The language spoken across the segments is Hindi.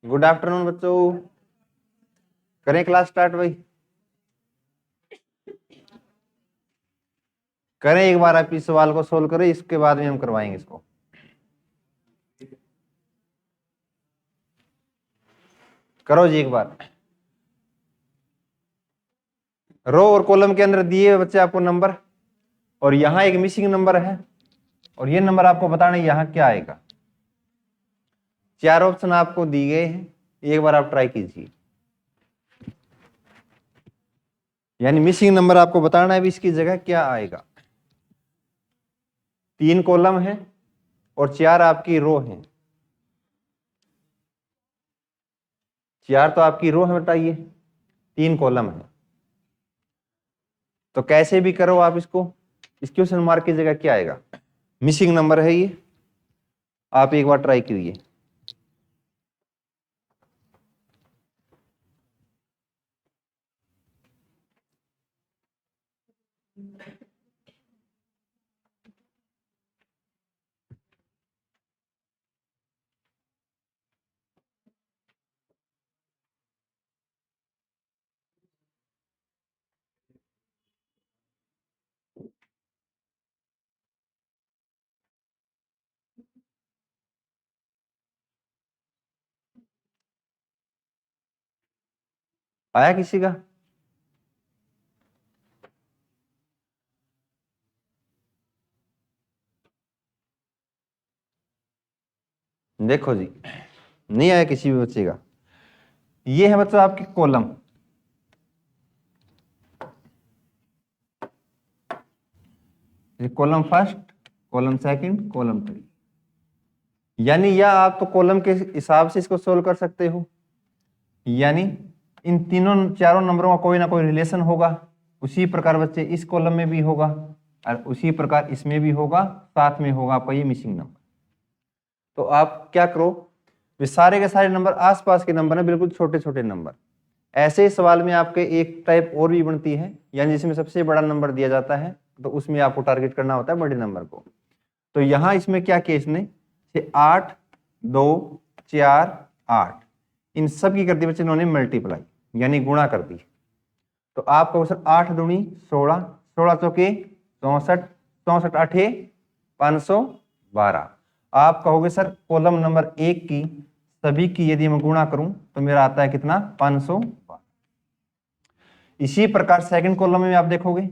गुड आफ्टरनून बच्चों, करें क्लास स्टार्ट भाई। करें एक बार, आप इस सवाल को सोल्व करें, इसके बाद में हम करवाएंगे इसको। करो जी एक बार। रो और कॉलम के अंदर दिए बच्चे आपको नंबर, और यहाँ एक मिसिंग नंबर है, और ये नंबर आपको बताना है यहाँ क्या आएगा। 4 ऑप्शन आपको दिए गए हैं, एक बार आप ट्राई कीजिए। यानी मिसिंग नंबर आपको बताना है भी इसकी जगह क्या आएगा। 3 कॉलम है और 4 आपकी रो है। 4 तो आपकी रो है, बताइए 3 कॉलम है। तो कैसे भी करो आप इसको, इस क्वेश्चन मार्क की जगह क्या आएगा। मिसिंग नंबर है ये, आप एक बार ट्राई कीजिए। आया किसी का? देखो जी, नहीं आया किसी भी बच्चे का। ये है बच्चों आपकी column, column first, column second, column 3। यानी या आप तो कॉलम के हिसाब से इसको सोल्व कर सकते हो, यानी इन तीनों 4 नंबरों का कोई ना कोई रिलेशन होगा। उसी प्रकार बच्चे इस कॉलम में भी होगा और उसी प्रकार इसमें भी होगा, साथ में होगा आपका ये मिसिंग नंबर। तो आप क्या करो, वे सारे के सारे नंबर आसपास के नंबर हैं, बिल्कुल छोटे छोटे नंबर। ऐसे सवाल में आपके एक टाइप और भी बनती है, यानी जिसमें सबसे बड़ा नंबर दिया जाता है तो उसमें आपको टारगेट करना होता है बड़े नंबर को। तो यहाँ इसमें क्या केस ने 8, 2, 4, 8 इन सब की कर दी बच्चे इन्होंने मल्टीप्लाई, यानी गुणा कर दी। तो आप कहोगे सर 8 दूनी 16, 16 चौके 64, 64 आठे 512। आप कहोगे सर कॉलम नंबर 1 की सभी की यदि मैं गुणा करूं तो मेरा आता है कितना, 512। इसी प्रकार सेकंड कॉलम में आप देखोगे,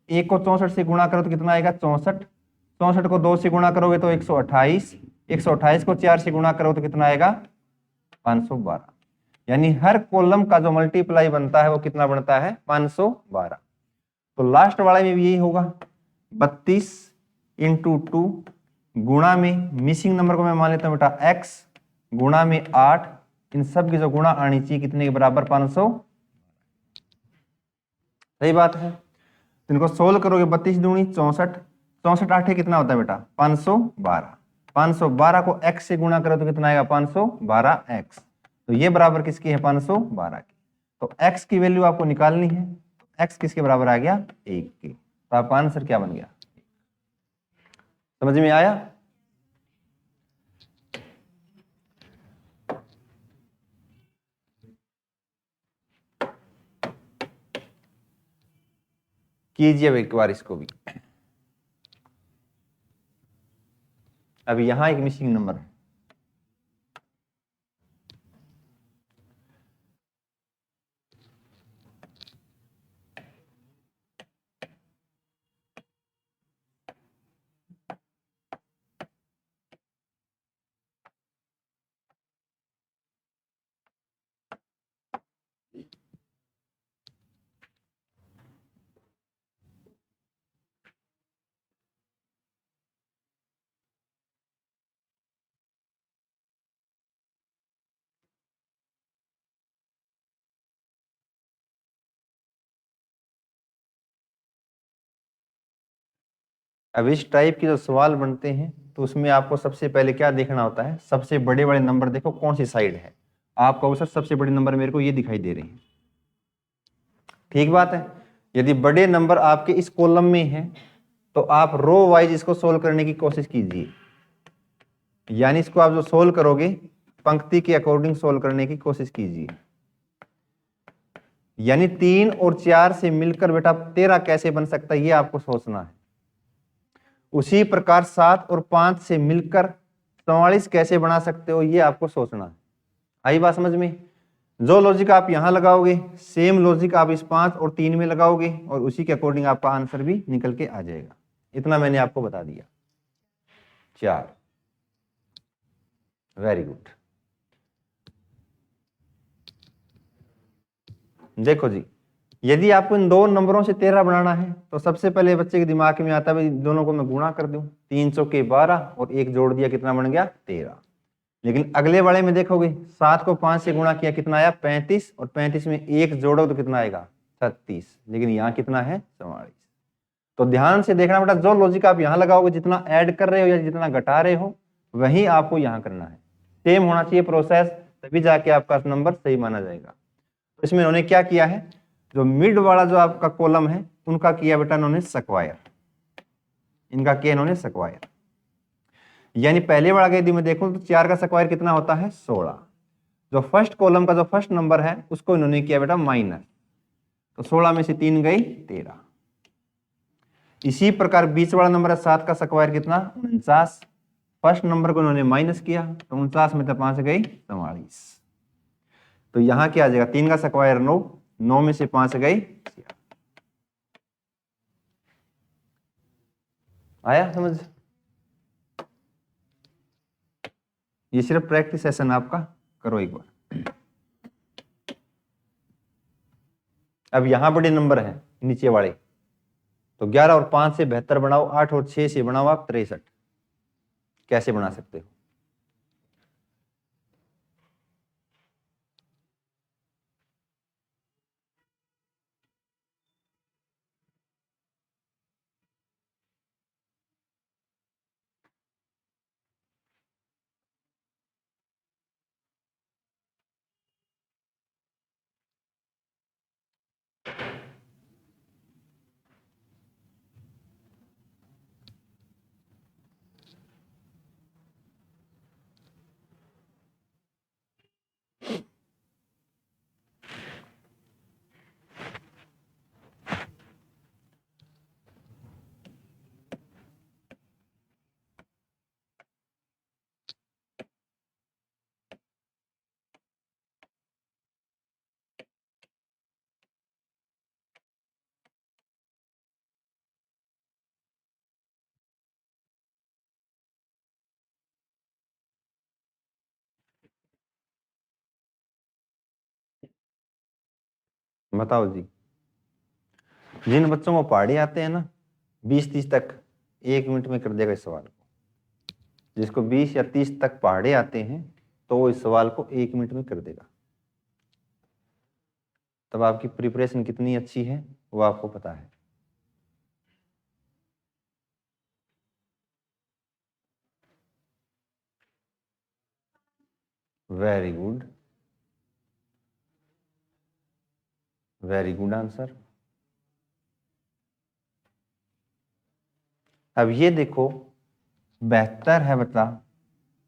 1 को 64 से गुणा करो तो कितना आएगा, 64, 64 को 2 से गुणा करोगे तो 128, 128 को 4 से गुणा करो तो कितना आएगा, 512। यानी हर कॉलम का जो मल्टीप्लाई बनता है वो कितना बनता है, 512। तो लास्ट वाले में भी यही होगा, 32 इंटू 2 गुणा में मिसिंग नंबर को मैं मान लेता हूं बेटा x गुणा में 8, इन सब की जो गुणा आनी चाहिए कितने के बराबर, 500। सही बात है। तो इनको सोल्व करोगे, 32 दूनी 64, 64 आठे कितना होता है बेटा, 512। 512 को x से गुणा करो तो कितना आएगा, 512x। तो ये बराबर किसकी है, 512 की। तो x की वैल्यू आपको निकालनी है, तो x किसके बराबर आ गया, 1 की। तो आपका आंसर क्या बन गया, समझ में आया। कीजिए अब एक बार इसको भी। अभी यहां एक मिसिंग नंबर है, अब इस टाइप के जो सवाल बनते हैं तो उसमें आपको सबसे पहले क्या देखना होता है, सबसे बड़े बड़े नंबर देखो कौन सी साइड है। आप कहो सर सबसे बड़े नंबर मेरे को ये दिखाई दे रहे हैं, ठीक बात है। यदि बड़े नंबर आपके इस कॉलम में है तो आप रो वाइज इसको सोल्व करने की कोशिश कीजिए। यानी इसको आप जो सोल्व करोगे पंक्ति के अकॉर्डिंग सोल्व करने की कोशिश कीजिए। यानी 3 और 4 से मिलकर बेटा 13 कैसे बन सकता है ये आपको सोचना है। उसी प्रकार 7 और 5 से मिलकर 44 कैसे बना सकते हो ये आपको सोचना है। आई बात समझ में? जो लॉजिक आप यहां लगाओगे सेम लॉजिक आप इस 5 और 3 में लगाओगे और उसी के अकॉर्डिंग आपका आंसर भी निकल के आ जाएगा। इतना मैंने आपको बता दिया। 4, वेरी गुड। देखो जी, यदि आपको इन दो नंबरों से 13 बनाना है तो सबसे पहले बच्चे के दिमाग में आता है दोनों को मैं गुणा कर दूं। 3 चौके 12 और 1 जोड़ दिया, कितना बन गया? 13। लेकिन अगले वाले में देखोगे 7 को 5 से गुणा किया, कितना आया? 35, और 35 में 1 जोड़ो तो कितना आएगा? 36। लेकिन यहाँ कितना है? 44। तो ध्यान से देखना बेटा, जो लॉजिक आप यहाँ लगाओगे, जितना ऐड कर रहे हो या जितना घटा रहे हो वही आपको यहाँ करना है। सेम होना चाहिए प्रोसेस, तभी जाके आपका नंबर सही माना जाएगा। तो इसमें उन्होंने क्या किया है, जो मिड वाला जो आपका कॉलम है उनका किया बेटा इन्होंने स्क्वायर, इनका किया इन्होंने स्क्वायर। यानी पहले वाला यदि मैं देखूं तो 4 का स्क्वायर कितना होता है? 16। जो फर्स्ट कॉलम का जो फर्स्ट नंबर है उसको इन्होंने किया बेटा माइनस, तो 16 में से 3 गई 13। इसी प्रकार बीच वाला नंबर है 7 का स्क्वायर कितना? 49। फर्स्ट नंबर को इन्होंने माइनस किया तो 49 में से 5 गई 44। तो यहां क्या आ जाएगा? 3 का स्क्वायर 9, 9 में से 5 गई 6। आया समझ? ये सिर्फ प्रैक्टिस सेशन आपका करो एक बार। अब यहां बड़े नंबर है नीचे वाले, तो 11 और 5 से 72 बनाओ, 8 और 6 से बनाओ आप 63। कैसे बना सकते हो? बताओ जी। जिन बच्चों को पहाड़े आते हैं ना 20-30 तक, 1 मिनट में कर देगा इस सवाल को। जिसको 20 या 30 तक पहाड़े आते हैं तो वो इस सवाल को 1 मिनट में कर देगा। तब आपकी प्रिपरेशन कितनी अच्छी है वो आपको पता है। Very good, very good answer. अब ये देखो 72 है बता,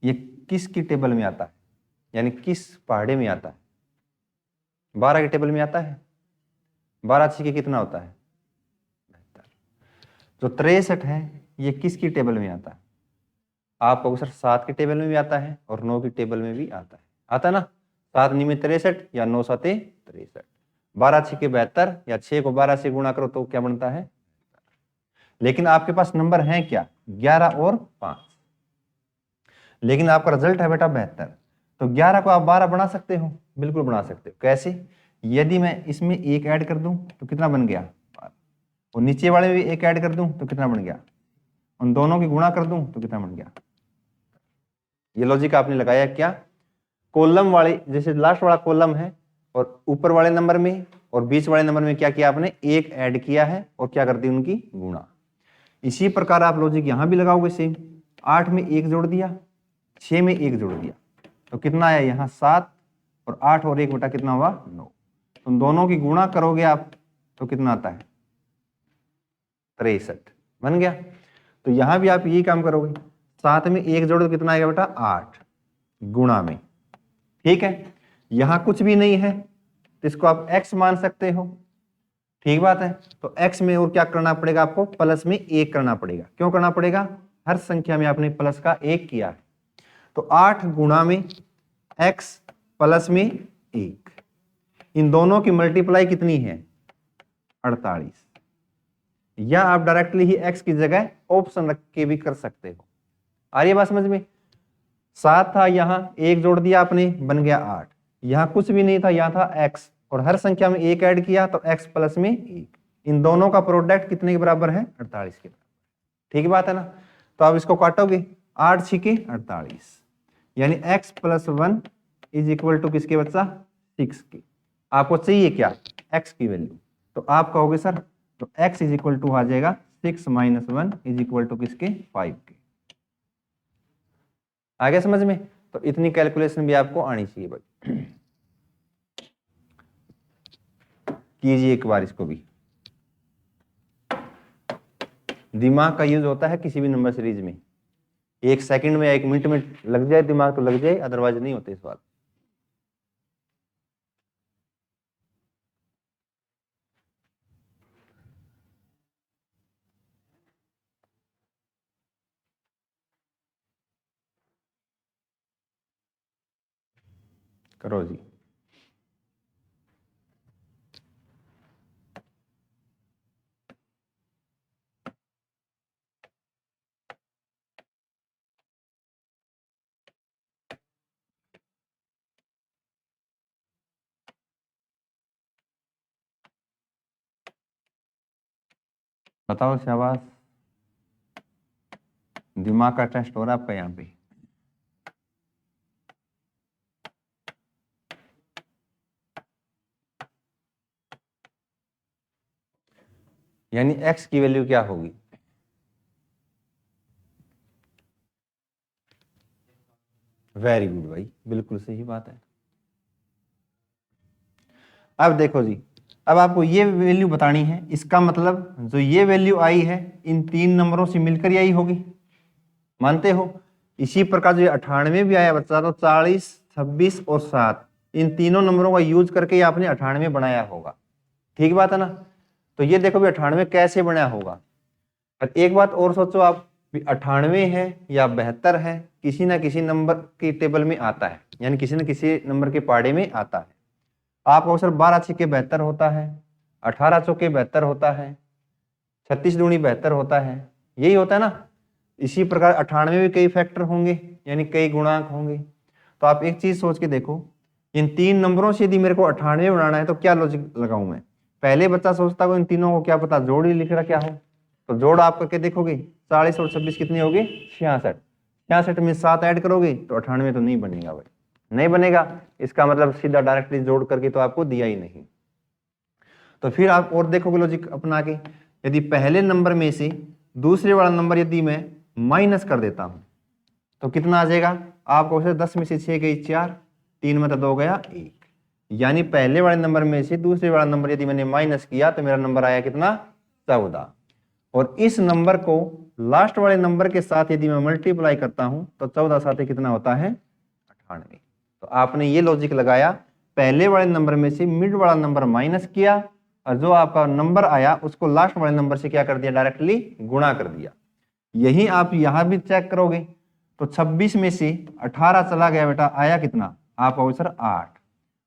ये किसकी टेबल में आता है, यानी किस पहाड़े में आता है? 12 के टेबल में आता है। 12 6 कितना होता है? 72। जो 63 है ये किसकी टेबल में आता है? आपको सर 7 के टेबल में भी आता है और 9 की टेबल में भी आता है। आता ना? 7 9 में 63 या 9 7 63। 12 6 के 72 या 6 को 12 से गुणा करो तो क्या बनता है? लेकिन आपके पास नंबर है क्या? 11 और 5। लेकिन आपका रिजल्ट है बेटा 72। तो 11 को आप 12 बना सकते हो? बिल्कुल बना सकते हो। कैसे? यदि मैं इसमें 1 ऐड कर दूं तो कितना बन गया? 12। और नीचे वाले में भी 1 ऐड कर दूं तो कितना बन गया? उन दोनों की गुणा कर दूं तो कितना बन गया? ये लॉजिक आपने लगाया क्या? कॉलम वाले, जैसे लास्ट वाला कॉलम है और ऊपर वाले नंबर में और बीच वाले नंबर में क्या किया आपने? 1 ऐड किया है और क्या कर दी? उनकी गुणा। इसी प्रकार आप लॉजिक यहां भी लगाओगे सेम। 8 में 1 जोड़ दिया, 6 में 1 जोड़ दिया तो कितना आया? यहाँ 7 और 8 और 1 बटा कितना हुआ? 9। तो दोनों की गुणा करोगे आप तो कितना आता है? 63 बन गया। तो यहां भी आप यही काम करोगे। 7 में 1 जोड़ो तो कितना आएगा बेटा? 8 गुणा में ठीक है, यहां कुछ भी नहीं है तो इसको आप x मान सकते हो, ठीक बात है। तो x में और क्या करना पड़ेगा आपको, प्लस में 1 करना पड़ेगा। क्यों करना पड़ेगा, हर संख्या में आपने प्लस का 1 किया है। तो 8 गुणा में x प्लस में 1, इन दोनों की मल्टीप्लाई कितनी है, 48। या आप डायरेक्टली ही x की जगह ऑप्शन रख के भी कर सकते हो। आ रही है बात समझ में। 7 था, यहां 1 जोड़ दिया आपने, बन गया 8। यहां कुछ भी नहीं था, यहां था x, और हर संख्या में 1 ऐड किया तो x प्लस में 1। इन दोनों का प्रोडक्ट कितने के बराबर है, 48 के बराबर। ठीक बात है ना। तो आप इसको काटोगे, 8 छिके 48, यानी x plus 1 is equal to किसके बच्चा, 6 के। आपको चाहिए क्या, x की वैल्यू। तो आप कहोगे सर तो x इज इक्वल टू आ जाएगा 6 माइनस 1 इज इक्वल टू किसके, 5 के। आ गया समझ में। तो इतनी कैलकुलेशन भी आपको आनी चाहिए भाई। कीजिए एक बार इसको भी। दिमाग का यूज होता है किसी भी नंबर सीरीज में, 1 सेकंड में या 1 मिनट में लग जाए दिमाग तो लग जाए, अदरवाइज नहीं होते इस बात। करो जी। बताओ शाबाश, दिमाग का टेस्ट हो रहा है आपका यहाँ पे। यानी x की वैल्यू क्या होगी, वेरी गुड भाई, बिल्कुल सही बात है। अब देखो जी, अब आपको ये वैल्यू बतानी है, इसका मतलब जो ये वैल्यू आई है इन 3 नंबरों से मिलकर ही आई होगी, मानते हो। इसी प्रकार जो 98 भी आया बच्चा, तो 40, 26 और 7 इन तीनों नंबरों का यूज करके आपने 98 बनाया होगा। ठीक बात है ना। तो ये देखो भी 98 कैसे बनाया होगा। और एक बात और सोचो आप, 98 है या 72 है, किसी ना किसी नंबर की टेबल में आता है, यानी किसी न किसी नंबर के पाड़े में आता है। आपका अवसर 12 छिके 72 होता है, 18 चौके 72 होता है, 36 दूनी 72 होता है, यही होता है ना। इसी प्रकार 98 में भी कई फैक्टर होंगे, यानी कई गुणांक होंगे। तो आप एक चीज सोच के देखो, इन 3 नंबरों से यदि मेरे को 98 बनाना है तो क्या लॉजिक लगाऊं मैं। पहले बच्चा सोचता है इन तीनों को क्या पता जोड़ ही लिख रहा क्या हो, तो जोड़ आप करके देखोगे, 40 और 26 कितनी होगी, 66। 66 में 7 ऐड करोगे तो 98 तो नहीं बनेगा भाई, नहीं बनेगा। इसका मतलब सीधा डायरेक्टली जोड़ करके तो आपको दिया ही नहीं। तो फिर आप और देखोगे लॉजिक अपना के, यदि पहले नंबर में से दूसरे वाला नंबर यदि मैं माइनस कर देता हूं तो कितना आ जाएगा आपको, 10 में से 6 गई 4, 3 में तो 2 गया 1, यानी पहले वाले नंबर में से दूसरे वाला नंबर यदि मैंने माइनस किया तो मेरा नंबर आया कितना, 14। और इस नंबर को लास्ट वाले नंबर के साथ यदि मैं मल्टीप्लाई करता हूं तो 14 साथ कितना होता है, 98। तो आपने ये लॉजिक लगाया, पहले वाले नंबर में से मिड वाला नंबर माइनस किया और जो आपका नंबर आया उसको लास्ट वाले नंबर से क्या कर दिया, डायरेक्टली गुणा कर दिया। यही आप यहां भी चेक करोगे तो 26 में से 18 चला गया बेटा, आया कितना आपका आंसर 8।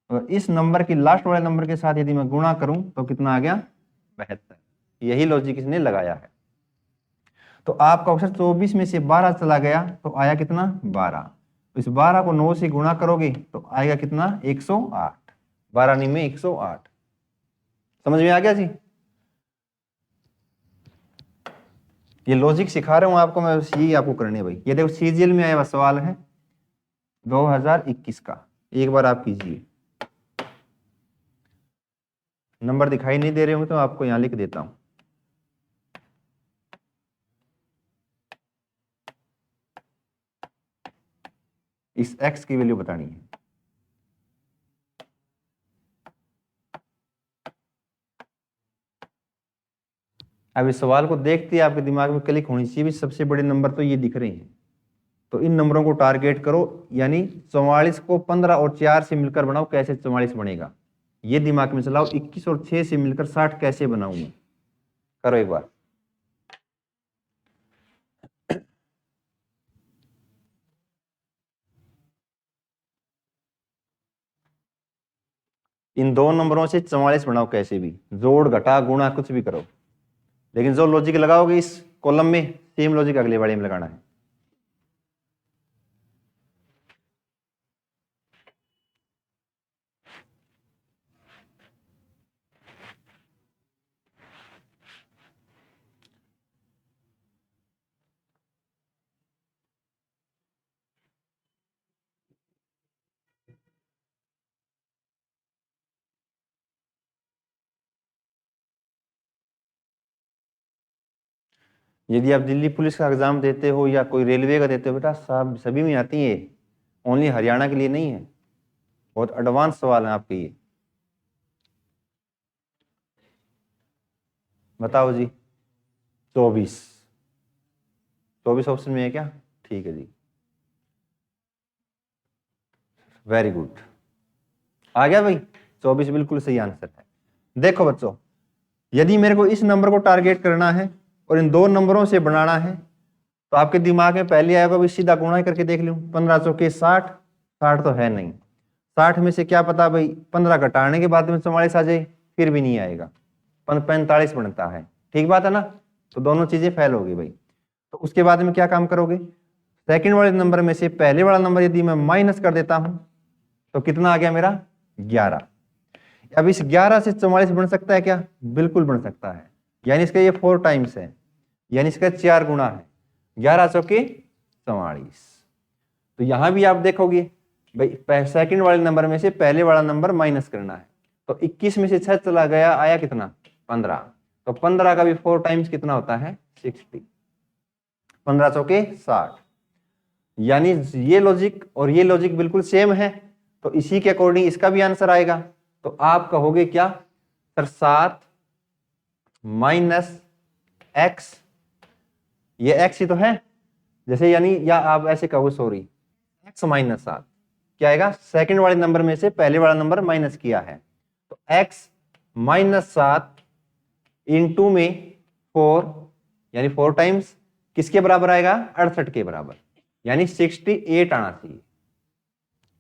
और इस नंबर की लास्ट वाले नंबर के साथ यदि मैं गुणा करूं तो कितना आ गया, 72। यही लॉजिक इसने लगाया है। तो आपका आंसर 24 में से 12 चला गया तो आया कितना, 12। इस 12 को 9 से गुणा करोगे तो आएगा कितना, 108। 12 नहीं में 108। समझ में आ गया जी। ये लॉजिक सिखा रहा हूं आपको मैं, यही आपको करनी है भाई। ये देखो सीजीएल में आया हुआ सवाल है 2021 का, एक बार आप कीजिए। नंबर दिखाई नहीं दे रहे होंगे तो आपको यहां लिख देता हूं। इस x की वैल्यू बतानी है। अब इस सवाल को देखते ही आपके दिमाग में क्लिक होनी चाहिए भी सबसे बड़े नंबर तो ये दिख रहे हैं। तो इन नंबरों को टारगेट करो, यानी 44 को 15 और 4 से मिलकर बनाओ, कैसे 44 बनेगा ये दिमाग में चलाओ। 21 और 6 से मिलकर 60 कैसे बनाऊंगा, करो एक बार। इन दो नंबरों से 44 बनाओ कैसे भी, जोड़ घटा गुणा कुछ भी करो, लेकिन जो लॉजिक लगाओगे इस कॉलम में सेम लॉजिक अगले वाले में लगाना है। यदि आप दिल्ली पुलिस का एग्जाम देते हो या कोई रेलवे का देते हो बेटा, सब सभी में आती है, ओनली हरियाणा के लिए नहीं है। बहुत एडवांस सवाल है आपके ये। बताओ जी। 24 ऑप्शन में है क्या? ठीक है जी, वेरी गुड, आ गया भाई। 24 बिल्कुल सही आंसर है। देखो बच्चों, यदि मेरे को इस नंबर को टारगेट करना है और इन दो नंबरों से बनाना है, तो आपके दिमाग में पहले आएगा भी सीधा गुणा करके देख लूं। 15 चौके 60, 60 तो है नहीं, 60 में से क्या पता भाई 15 घटाने के बाद में 44 आ जाए, फिर भी नहीं आएगा, 45 बनता है। ठीक बात है ना? तो दोनों चीजें फेल होगी भाई। तो उसके बाद में क्या काम करोगे, सेकंड वाले नंबर में से पहले वाला नंबर यदि मैं माइनस कर देता हूं तो कितना आ गया मेरा? 11। अब इस 11 से 44 बन सकता है क्या? बिल्कुल बन सकता है, यानी इसका ये 4 टाइम्स है, यानी इसका 4 गुना है। 11 चौके 44। तो यहां भी आप देखोगे भाई सेकंड वाले नंबर में से पहले वाला नंबर माइनस करना है, तो 21 में से 6 चला गया, आया कितना? 15। तो 15 का भी 4 टाइम्स कितना होता है? 60। 15 चौके 60, यानी ये लॉजिक और ये लॉजिक बिल्कुल सेम है, तो इसी के अकॉर्डिंग इसका भी आंसर आएगा। तो आप कहोगे क्या सर? 7 माइनस एक्स, ये एक्स ही तो है जैसे, यानी या आप ऐसे कहो सॉरी, एक्स माइनस 7 क्या आएगा? सेकंड वाले नंबर में से पहले वाला नंबर माइनस किया है, तो एक्स माइनस 7 इंटू में 4, यानी 4 टाइम्स किसके बराबर आएगा? 68 के बराबर, यानी 68 आना चाहिए।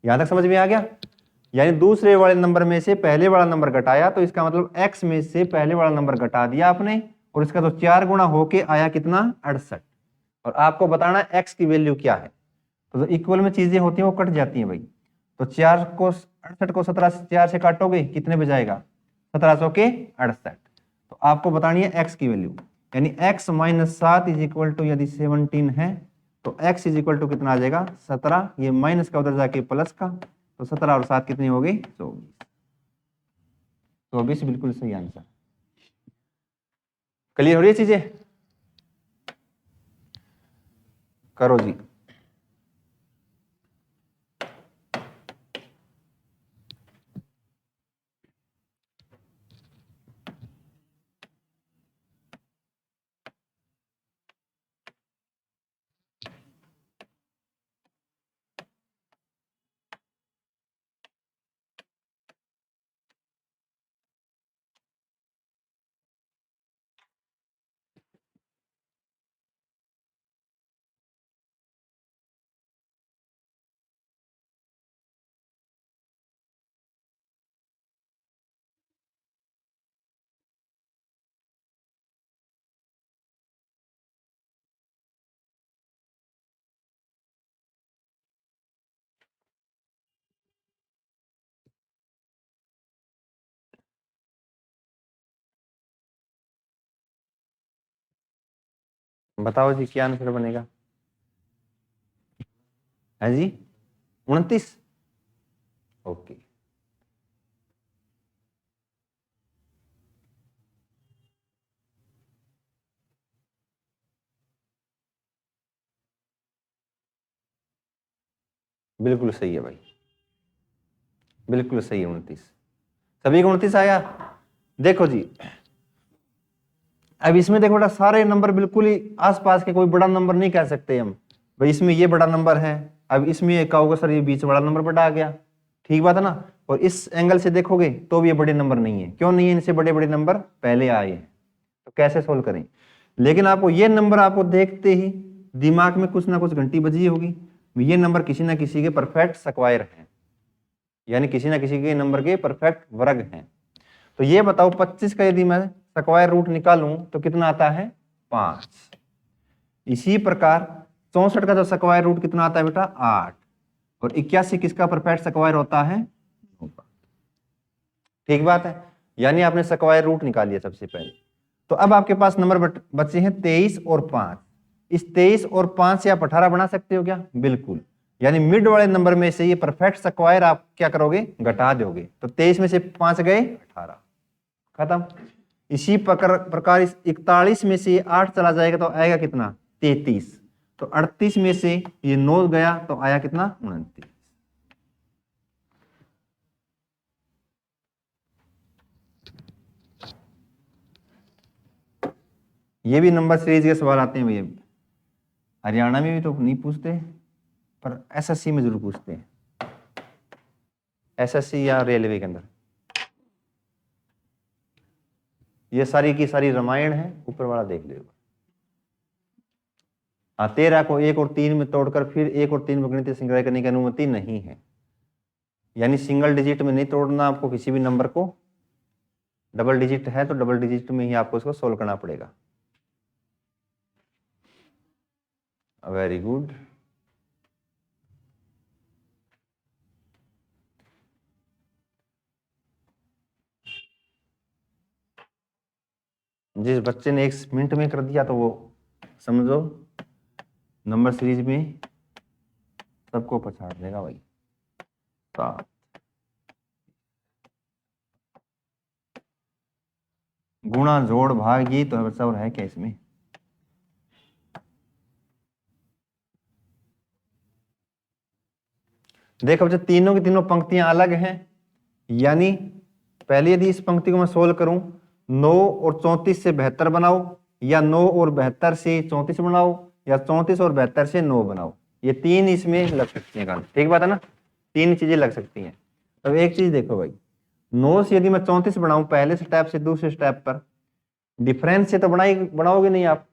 यहां तक समझ में आ गया? यानी दूसरे वाले नंबर में से पहले वाला नंबर घटाया, तो इसका मतलब x में से पहले वाला नंबर घटा दिया आपने, और इसका तो 4 गुना होके आया कितना? 68। और आपको बताना है x की वैल्यू क्या है। तो जो इक्वल में चीजें होती हैं वो कट जाती हैं भाई। तो 4 को 68 को 17 से 4 से काटोगे कितने बजाएगा? 17 चौके 68। तो आपको बतानी है x की वैल्यू, यानी x minus 7 is equal to, यदि 17 है तो x इज इक्वल टू कितना आ जाएगा? 17। ये माइनस का उधर जाके प्लस का, तो 17 और 7 कितनी हो गई? 24। 24 बिल्कुल सही आंसर। क्लियर हो रही है चीजें? करो जी। बताओ जी क्या आंसर बनेगा? है जी 29। ओके, बिल्कुल सही है भाई, बिल्कुल सही है 29। सभी को 29 आया। देखो जी, अब इसमें देखो बेटा सारे नंबर बिल्कुल ही आसपास के, कोई बड़ा नंबर नहीं कह सकते हम भाई इसमें ये बड़ा नंबर है, अब इसमें ये कहोगे सर ये बीच बड़ा नंबर बड़ा आ गया, ठीक बात है ना। और इस एंगल से देखोगे तो भी ये बड़े नंबर नहीं है, क्यों नहीं है, इनसे बड़े बड़े नंबर पहले आए हैं, तो कैसे सोल्व करें। लेकिन आपको ये नंबर आपको देखते ही दिमाग में कुछ ना कुछ घंटी बजी होगी, ये नंबर किसी ना किसी के परफेक्ट स्क्वायर हैं, यानी किसी ना किसी के नंबर के परफेक्ट वर्ग हैं। तो ये बताओ 25 का यदि मैं स्क्वायर रूट निकालूं तो कितना आता है 5। इसी प्रकार 64 का जो स्क्वायर रूट कितना आता है बेटा 8, और 81 किसका परफेक्ट स्क्वायर होता है 9 का। ठीक बात है, यानी आपने स्क्वायर रूट निकाल लिया सबसे पहले। तो अब आपके पास नंबर बचे हैं 23 और 5। इस 23 और 5 से आप 18 बना सकते हो क्या, बिल्कुल। यानी मिड वाले नंबर में से ये परफेक्ट स्क्वायर आप क्या करोगे, घटा दोगे। तो 23 में से 5 गए 18, खत्म। इसी प्रकार इस 41 में से 8 चला जाएगा तो आएगा कितना 33। तो 38 में से ये 9 गया तो आया कितना 29। ये भी नंबर सीरीज के सवाल आते हैं भैया, हरियाणा में भी तो नहीं पूछते पर एसएससी में जरूर पूछते हैं, एसएससी या रेलवे के अंदर। ये सारी की सारी रामायण है, ऊपर वाला देख लो। हाँ 13 को 1 और 3 में तोड़कर फिर 1 और 3 में गणितीय संग्रह करने की अनुमति नहीं है, यानी सिंगल डिजिट में नहीं तोड़ना आपको किसी भी नंबर को, डबल डिजिट है तो डबल डिजिट में ही आपको इसको सोल्व करना पड़ेगा। Very good. जिस बच्चे ने 1 मिनट में कर दिया तो वो समझो नंबर सीरीज में सबको पछाड़ देगा भाई। 7 गुणा जोड़ भाग ये तो है बच्चा, और है क्या इसमें। देखो बच्चा तीनों की तीनों पंक्तियां अलग हैं, यानी पहले यदि इस पंक्ति को मैं सोल्व करूं 9 और 34 से 72 बनाओ, या 9 और 72 से 34 बनाओ, या 34 और 72 से 9 बनाओ, ये तीन इसमें लग सकती हैं। ठीक बात है ना, तीन चीजें लग सकती हैं। अब एक चीज देखो भाई, 9 से यदि मैं 34 बनाऊं पहले स्टेप से दूसरे स्टेप पर, डिफरेंस से तो बनाओगे नहीं आप,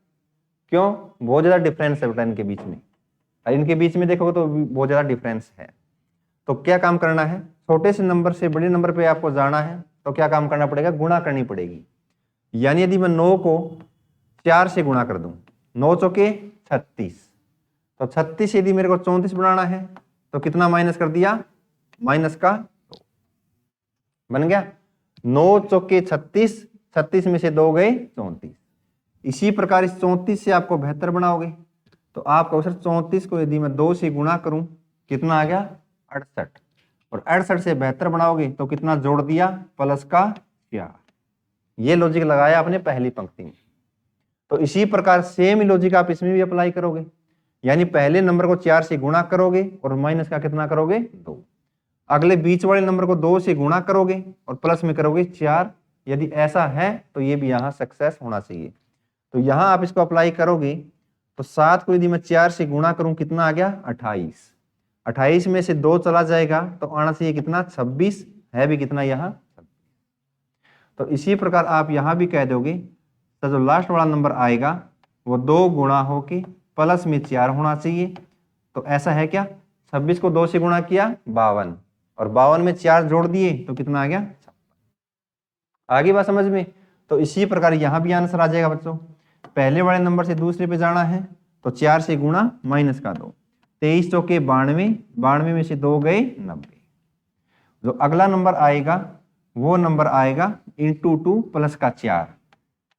क्यों, बहुत ज्यादा डिफरेंस है बेटा इनके बीच में, और इनके बीच में देखोगे तो बहुत ज्यादा डिफरेंस है। तो क्या काम करना है, छोटे से नंबर से बड़े नंबर पे आपको जाना है, तो क्या काम करना पड़ेगा, गुणा करनी पड़ेगी। यानी यदि मैं 9 को 4 से गुणा कर दूं, 9 चौके 36, तो 36 यदि मेरे को 34 बनाना है तो कितना माइनस कर दिया, माइनस का 2 बन गया। 9 चौके 36, 36 में से 2 गए 34। इसी प्रकार इस 34 से आपको 72 बनाओगे तो आपको सर 34 को यदि मैं 2 से गुणा करूं कितना आ गया 68, और 68 से 72 बनाओगे तो कितना जोड़ दिया प्लस का 4। ये लॉजिक लगाया आपने पहली पंक्ति में। तो इसी प्रकार सेम लॉजिक आप इसमें भी अप्लाई करोगे, यानी पहले नंबर को 4 से गुणा करोगे और माइनस का कितना करोगे 2, अगले बीच वाले नंबर को 2 से गुणा करोगे और प्लस में करोगे 4। यदि ऐसा है तो ये भी यहाँ सक्सेस होना चाहिए। तो यहाँ आप इसको अप्लाई करोगे तो 7 को यदि मैं 4 से गुणा करूं कितना आ गया 28, 28 में से 2 चला जाएगा तो आना चाहिए कितना 26, है भी कितना यहाँ 26। तो इसी प्रकार आप यहाँ भी कह दोगे तो जो लास्ट वाला नंबर आएगा वो 2 गुणा होके प्लस में 4 होना चाहिए। तो ऐसा है क्या, 26 को 2 से गुणा किया 52, और 52 में 4 जोड़ दिए तो कितना आ गया 56। आगे बात समझ में। तो इसी प्रकार यहाँ भी आंसर आ जाएगा बच्चों, पहले वाले नंबर से दूसरे पे जाना है तो 4 से गुणा माइनस का 2, 23 चौके 92, 92 में से 2 गए 90। जो अगला नंबर आएगा वो नंबर आएगा इंटू 2 प्लस का 4,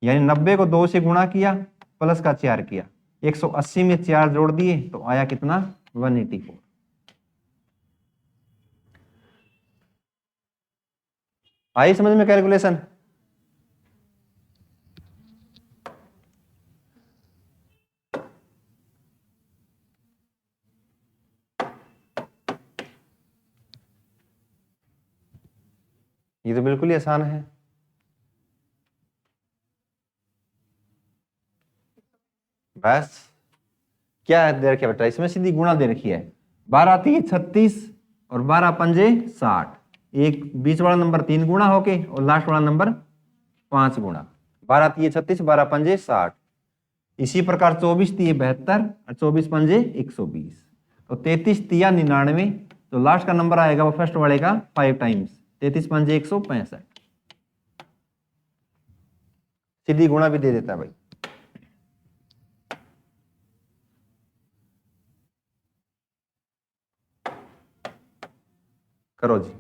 यानी 90 को 2 से गुणा किया प्लस का 4 किया, 180 में 4 जोड़ दिए तो आया कितना 184। आई समझ में कैलकुलेशन। ये तो बिल्कुल ही आसान है। बस क्या दे रखी है बेटा, इसमें सीधी गुणा दे रखी है। 12 3 36 और 12 पंजे 60। एक बीच वाला नंबर 3 गुणा होके और लास्ट वाला नंबर 5 गुणा। 12 3 36, 12 पंजे 60। इसी प्रकार 24 3 72 और 24 पंजे 120। तो 33 तिया 99, तो लास्ट का नंबर आएगा वो फर्स्ट वाले का 5 टाइम्स। 33 पंजे 165। सीधी गुणा भी दे देता है भाई। करो जी।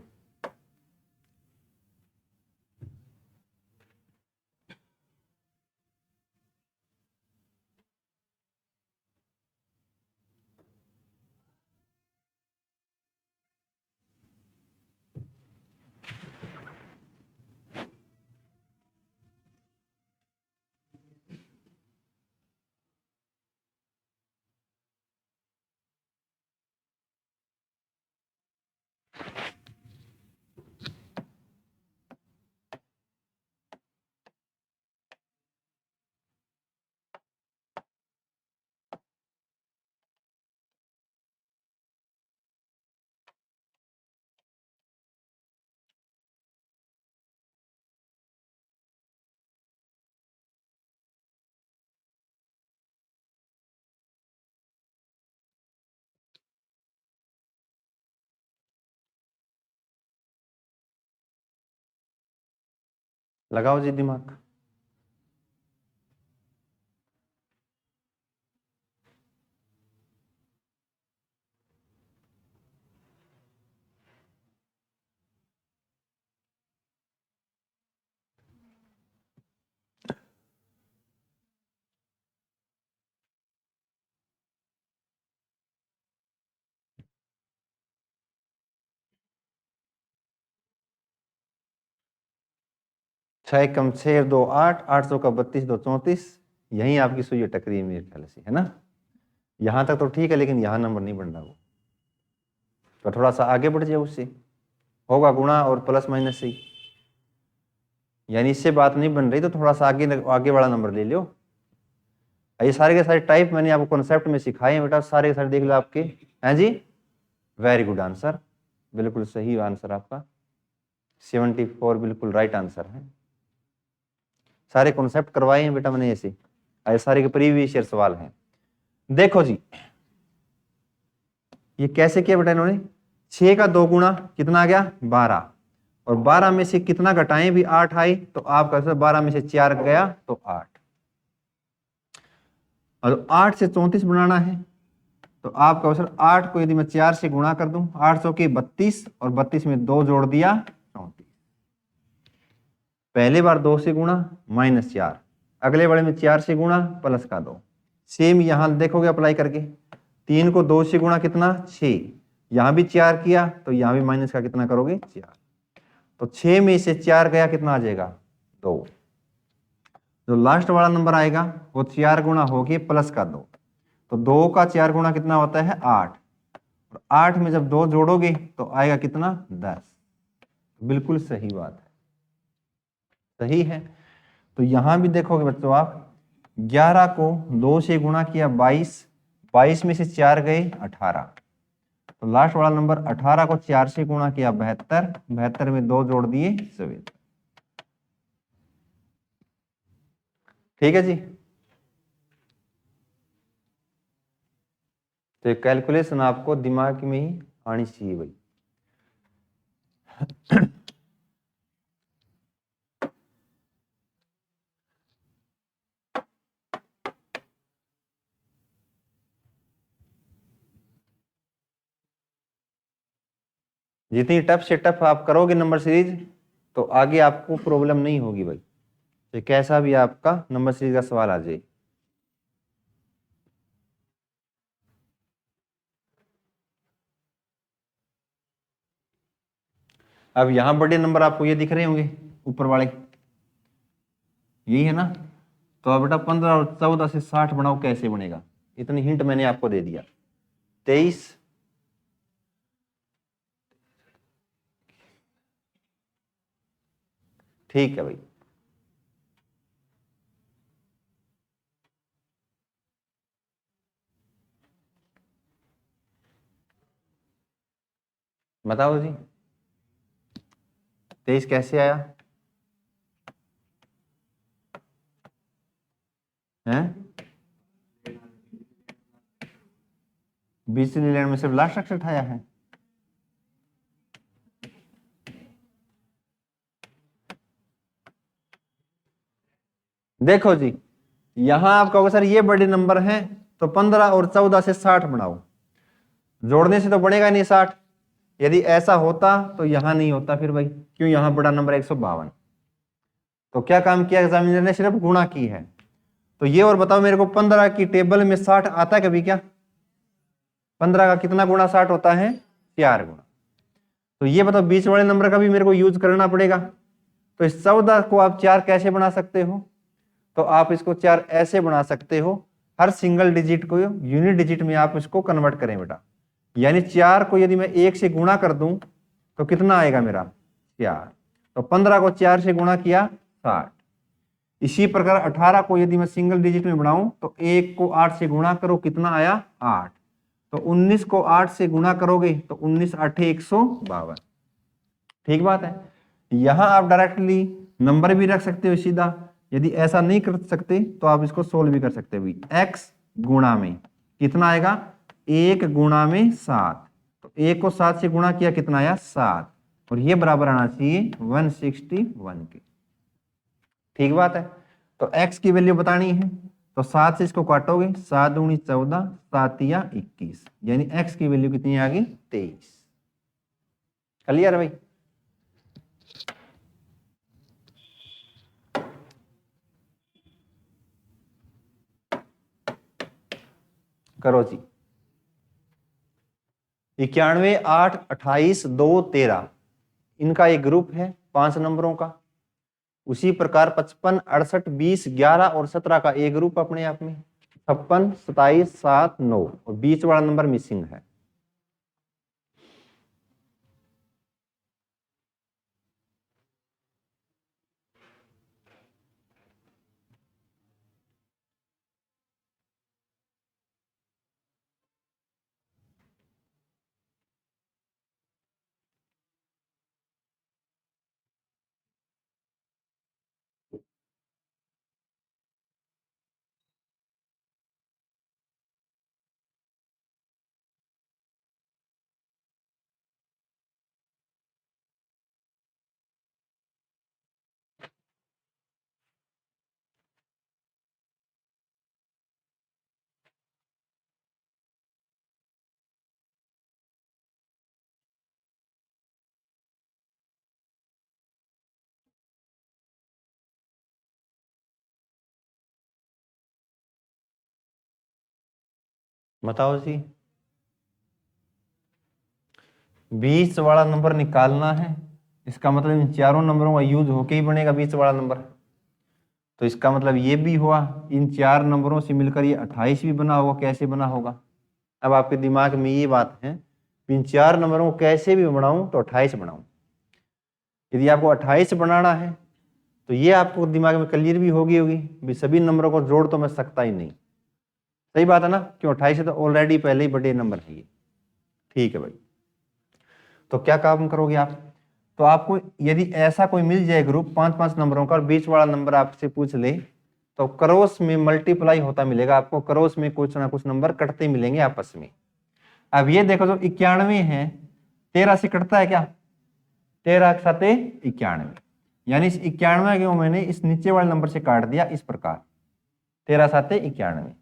लगाओ जी दिमाग। छह कम 6 2 8, 8 का 32 2 34। यही आपकी सुई टकरी है मेरे ख्याल से, है ना। यहां तक तो ठीक है, लेकिन यहां नंबर नहीं बन रहा वो, तो थोड़ा सा आगे बढ़ जाए, उससे होगा गुणा और प्लस माइनस से। यानी इससे बात नहीं बन रही तो थोड़ा सा आगे वाला नंबर ले लो। ये सारे के सारे टाइप मैंने आपको कॉन्सेप्ट में सिखाए हैं बेटा, सारे के सारे देख लो आपके हैं जी। वेरी गुड आंसर, बिल्कुल सही आंसर आपका। 74 बिल्कुल राइट आंसर है। सारे कॉन्सेप्ट करवाए हैं बेटा मैंने ऐसे। ये सारे के प्रीवियस ईयर सवाल हैं। देखो जी, ये कैसे किया बेटा इन्होंने। 6 का 2 गुणा कितना आ गया 12, और 12 में से कितना घटाएं भी 8 आई, तो आपका 12 में से 4 गया तो 8। और 8 से 34 बनाना है, तो आपका अवसर 8 को यदि मैं 4 से गुणा कर दूं, 8 सौ के 32 और 32 में 2 जोड़ दिया 34। पहले बार 2 से गुणा -4, अगले बारे में 4 से गुणा प्लस का 2। सेम यहां देखोगे अप्लाई करके, 3 को 2 से गुणा कितना 6, यहां भी 4 किया तो यहां भी माइनस का कितना करोगे 4। तो 6 में से 4 गया कितना आ जाएगा 2। जो लास्ट वाला नंबर आएगा वो 4 गुणा होगी प्लस का 2, तो 2 का 4 गुणा कितना होता है 8, और 8 में जब 2 जोड़ोगे तो आएगा कितना 10। बिल्कुल सही बात है, सही है। तो यहां भी देखोगे बच्चों आप, 11 को 2 से गुणा किया 22, 22 में से 4 गए 18, तो लास्ट वाला नंबर 18 को 4 से गुणा किया 72, 72 में 2 जोड़ दिए 74। ठीक है जी। तो कैलकुलेशन आपको दिमाग में ही आनी चाहिए भाई। जितनी टफ से टफ आप करोगे नंबर सीरीज, तो आगे आपको प्रॉब्लम नहीं होगी भाई। तो कैसा भी आपका नंबर सीरीज का सवाल आ जाए। अब यहां बड़े नंबर आपको ये दिख रहे होंगे ऊपर वाले, यही है ना। तो अब बेटा 15 और 14 से 60 बनाओ, कैसे बनेगा, इतनी हिंट मैंने आपको दे दिया। 23, ठीक है भाई। बताओ जी 23 कैसे आया हैं? 20 नीलैंड में सिर्फ लास्ट अक्षर उठाया है। देखो जी यहां आप कहोगे सर ये बड़े नंबर हैं तो 15 और 14 से 60 बनाओ, जोड़ने से तो बढ़ेगा नहीं 60। यदि ऐसा होता तो यहां नहीं होता फिर भाई, क्यों? यहां बड़ा नंबर 152। तो क्या काम किया एग्जामिनर ने? सिर्फ गुणा की है। तो ये और बताओ मेरे को 15 की टेबल में 60 आता है कभी क्या? 15 का कितना गुणा 60 होता है? 4 गुणा। तो ये बताओ बीच वाले नंबर का भी मेरे को यूज करना पड़ेगा। तो इस 14 को आप 4 कैसे बना सकते हो? तो आप इसको 4 ऐसे बना सकते हो, हर सिंगल डिजिट को यूनिट डिजिट में आप इसको कन्वर्ट करें बेटा। यानी 4 को यदि मैं 1 से गुणा कर दूं तो कितना आएगा मेरा? 4। तो 15 को 4 से गुणा किया 60। इसी प्रकार 18 को यदि मैं सिंगल डिजिट में बनाऊं तो 1 को 8 से गुणा करो, कितना आया? 8। तो 19 को 8 से गुणा करोगे तो 19 8 152। ठीक बात है। यहां आप डायरेक्टली नंबर भी रख सकते हो सीधा। यदि ऐसा नहीं कर सकते तो आप इसको सोल्व भी कर सकते हो। x गुणा में कितना आएगा? 1 गुणा में 7। तो 1 को 7 से गुणा किया, कितना आया? 7। और ये बराबर आना चाहिए 161 के। ठीक बात है। तो x की वैल्यू बतानी है तो 7 से इसको काटोगे, 7 दूनी 14, 7 या 21, यानी x की वैल्यू कितनी आ गई? 23। क्लियर है भाई? करो जी। 91 8 28 2 13 इनका एक ग्रुप है 5 नंबरों का। उसी प्रकार 55 68 20 11 और 17 का एक ग्रुप अपने आप में। 56 27 7 9 और बीच वाला नंबर मिसिंग है। बताओ जी 20 वाला नंबर निकालना है। इसका मतलब इन चारों नंबरों का यूज होके ही बनेगा 20 वाला नंबर। तो इसका मतलब ये भी हुआ इन 4 नंबरों से मिलकर ये 28 भी बना होगा। कैसे बना होगा? अब आपके दिमाग में ये बात है, इन 4 नंबरों को कैसे भी बनाऊं तो 28 बनाऊं। यदि आपको 28 बनाना है तो ये आपको दिमाग में क्लियर भी होगी भी सभी नंबरों को जोड़ तो मैं सकता ही नहीं। सही बात है ना? क्यों? 28 तो ऑलरेडी पहले ही बड़े नंबर है ये। ठीक है भाई। तो क्या काम करोगे आप? तो आपको यदि ऐसा कोई मिल जाए ग्रुप 5-5 नंबरों का और बीच वाला नंबर आपसे पूछ ले तो क्रॉस में मल्टीप्लाई होता मिलेगा आपको। क्रॉस में कुछ ना कुछ नंबर कटते मिलेंगे आपस में। अब ये देखो जो 91 है 13 से कटता है क्या? 13 के साथ 91, यानी इस 91 को मैंने इस नीचे वाले नंबर से काट दिया इस प्रकार, 13 सात 91।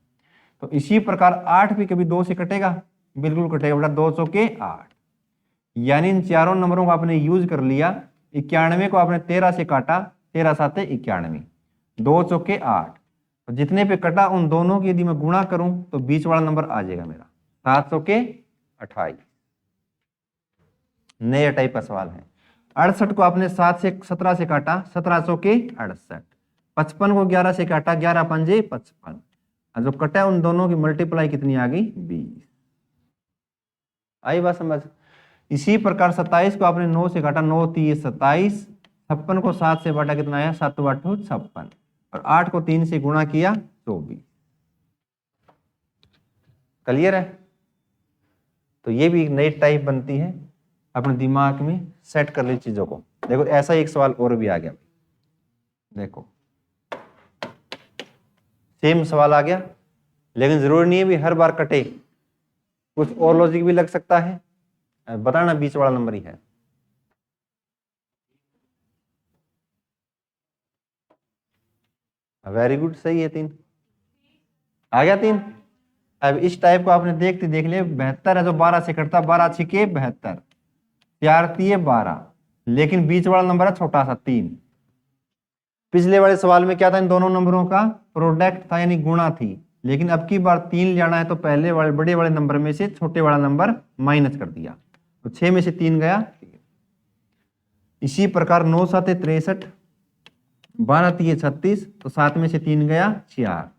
तो इसी प्रकार 8 भी कभी 2 से कटेगा? बिल्कुल कटेगा बेटा, 2 चौके 8। यानी इन चारों नंबरों को आपने यूज कर लिया। 91 को आपने 13 से काटा, 13 सात 91, 2 चौके 8। तो जितने पे कटा उन दोनों की यदि मैं गुणा करूं तो बीच वाला नंबर आ जाएगा मेरा 7 चौके 28। नए टाइप का सवाल है। 68 को आपने 7 से 17 से काटा, 17 चौके 68। 55 को 11 से काटा, 11 पंजे 55। जो कटा उन दोनों की मल्टीप्लाई कितनी आ गई? 20। आई बात समझ? इसी प्रकार 27 को आपने 9 से काटा, 9 3 27। 56 को 7 से बांटा, कितना आया? 7 8 56। और 8 को 3 से गुणा किया 24। क्लियर है? तो ये भी एक नई टाइप बनती है। अपने दिमाग में सेट कर ली चीजों को। देखो ऐसा एक सवाल और भी आ गया, देखो सेम सवाल आ गया, लेकिन जरूरी नहीं है भी हर बार कटे, कुछ और लॉजिक भी लग सकता है। बताना बीच वाला नंबर ही है। वेरी गुड, सही है, 3 आ गया 3। अब इस टाइप को आपने देखते देख लिया, 72 है जो 12 से कटता, 12 छिके 72, 4 तिये 12, लेकिन बीच वाला नंबर है छोटा सा 3। पिछले वाले सवाल में क्या था, इन दोनों नंबरों का प्रोडक्ट था यानी गुणा थी, लेकिन अब की बार 3 जाना है तो पहले वाले बड़े वाले नंबर में से छोटे वाला नंबर माइनस कर दिया, तो 6 में से 3 गया। इसी प्रकार 9 7 63, 12 तिये 36, तो 7 में से 3 गया 4,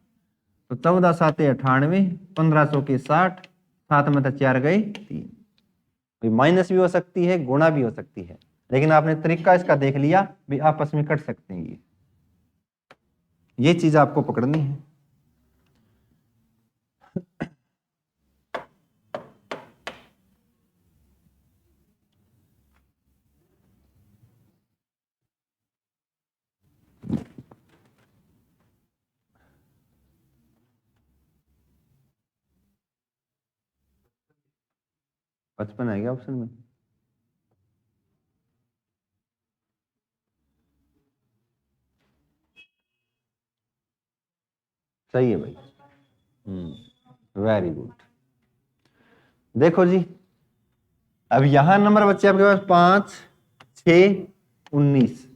तो 14 7 98, 1500 के 60, 7 में 4 गए 3। माइनस भी हो सकती है, गुणा भी हो सकती है, लेकिन आपने तरीका इसका देख लिया भी आपस में कट सकते हैं। ये चीज आपको पकड़नी है। पचपन आएगा ऑप्शन में। सही है भाई, वेरी गुड। देखो जी, अब यहां नंबर बच्चे आपके पास 5 6 19,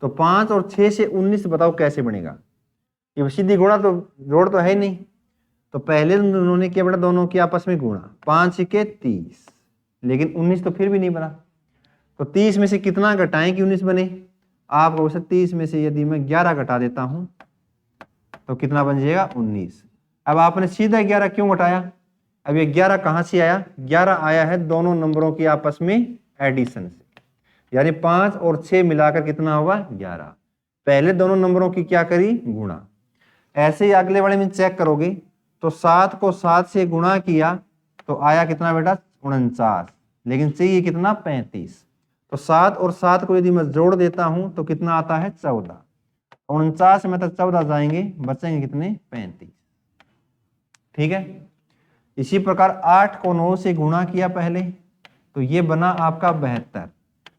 तो 5 और 6 से 19 बताओ कैसे बनेगा। ये सीधी गुणा तो जोड़ तो है नहीं, तो पहले उन्होंने क्या बेटा दोनों की आपस में गुणा, 5 के 30, लेकिन 19 तो फिर भी नहीं बना, तो 30 में से कितना घटाएं कि 19 बने। आपको 30 में से यदि मैं 11 घटा देता हूं तो कितना बन जाएगा 19। अब आपने सीधा 11 क्यों घटाया, अब ये 11 कहां से आया, 11 आया है दोनों नंबरों की आपस में एडिशन से, यानी 5 और 6 मिलाकर कितना होगा 11। पहले दोनों नंबरों की क्या करी गुणा। ऐसे ही अगले वाले में चेक करोगे तो 7 को 7 से गुणा किया तो आया कितना बेटा 49, लेकिन चाहिए कितना 35, तो 7 और 7 को यदि मैं जोड़ देता हूं तो कितना आता है 14, 49 में तो 14 जाएंगे, बचेंगे कितने 35। ठीक है, इसी प्रकार 8 को 9 से गुणा किया पहले तो ये बना आपका 72,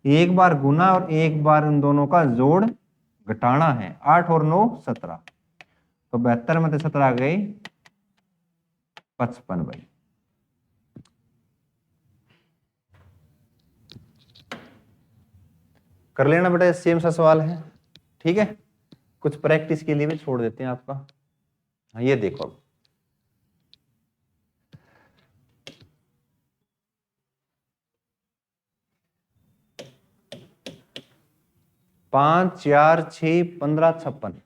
एक बार गुना और एक बार उन दोनों का जोड़ घटाना है, 8 और 9 17, तो 72 में तो 17 गए 55 भाई। कर लेना बेटा, सेम सा सवाल है। ठीक है, कुछ प्रैक्टिस के लिए भी छोड़ देते हैं आपका। हाँ ये देखो, अब 5 4 6 15 56,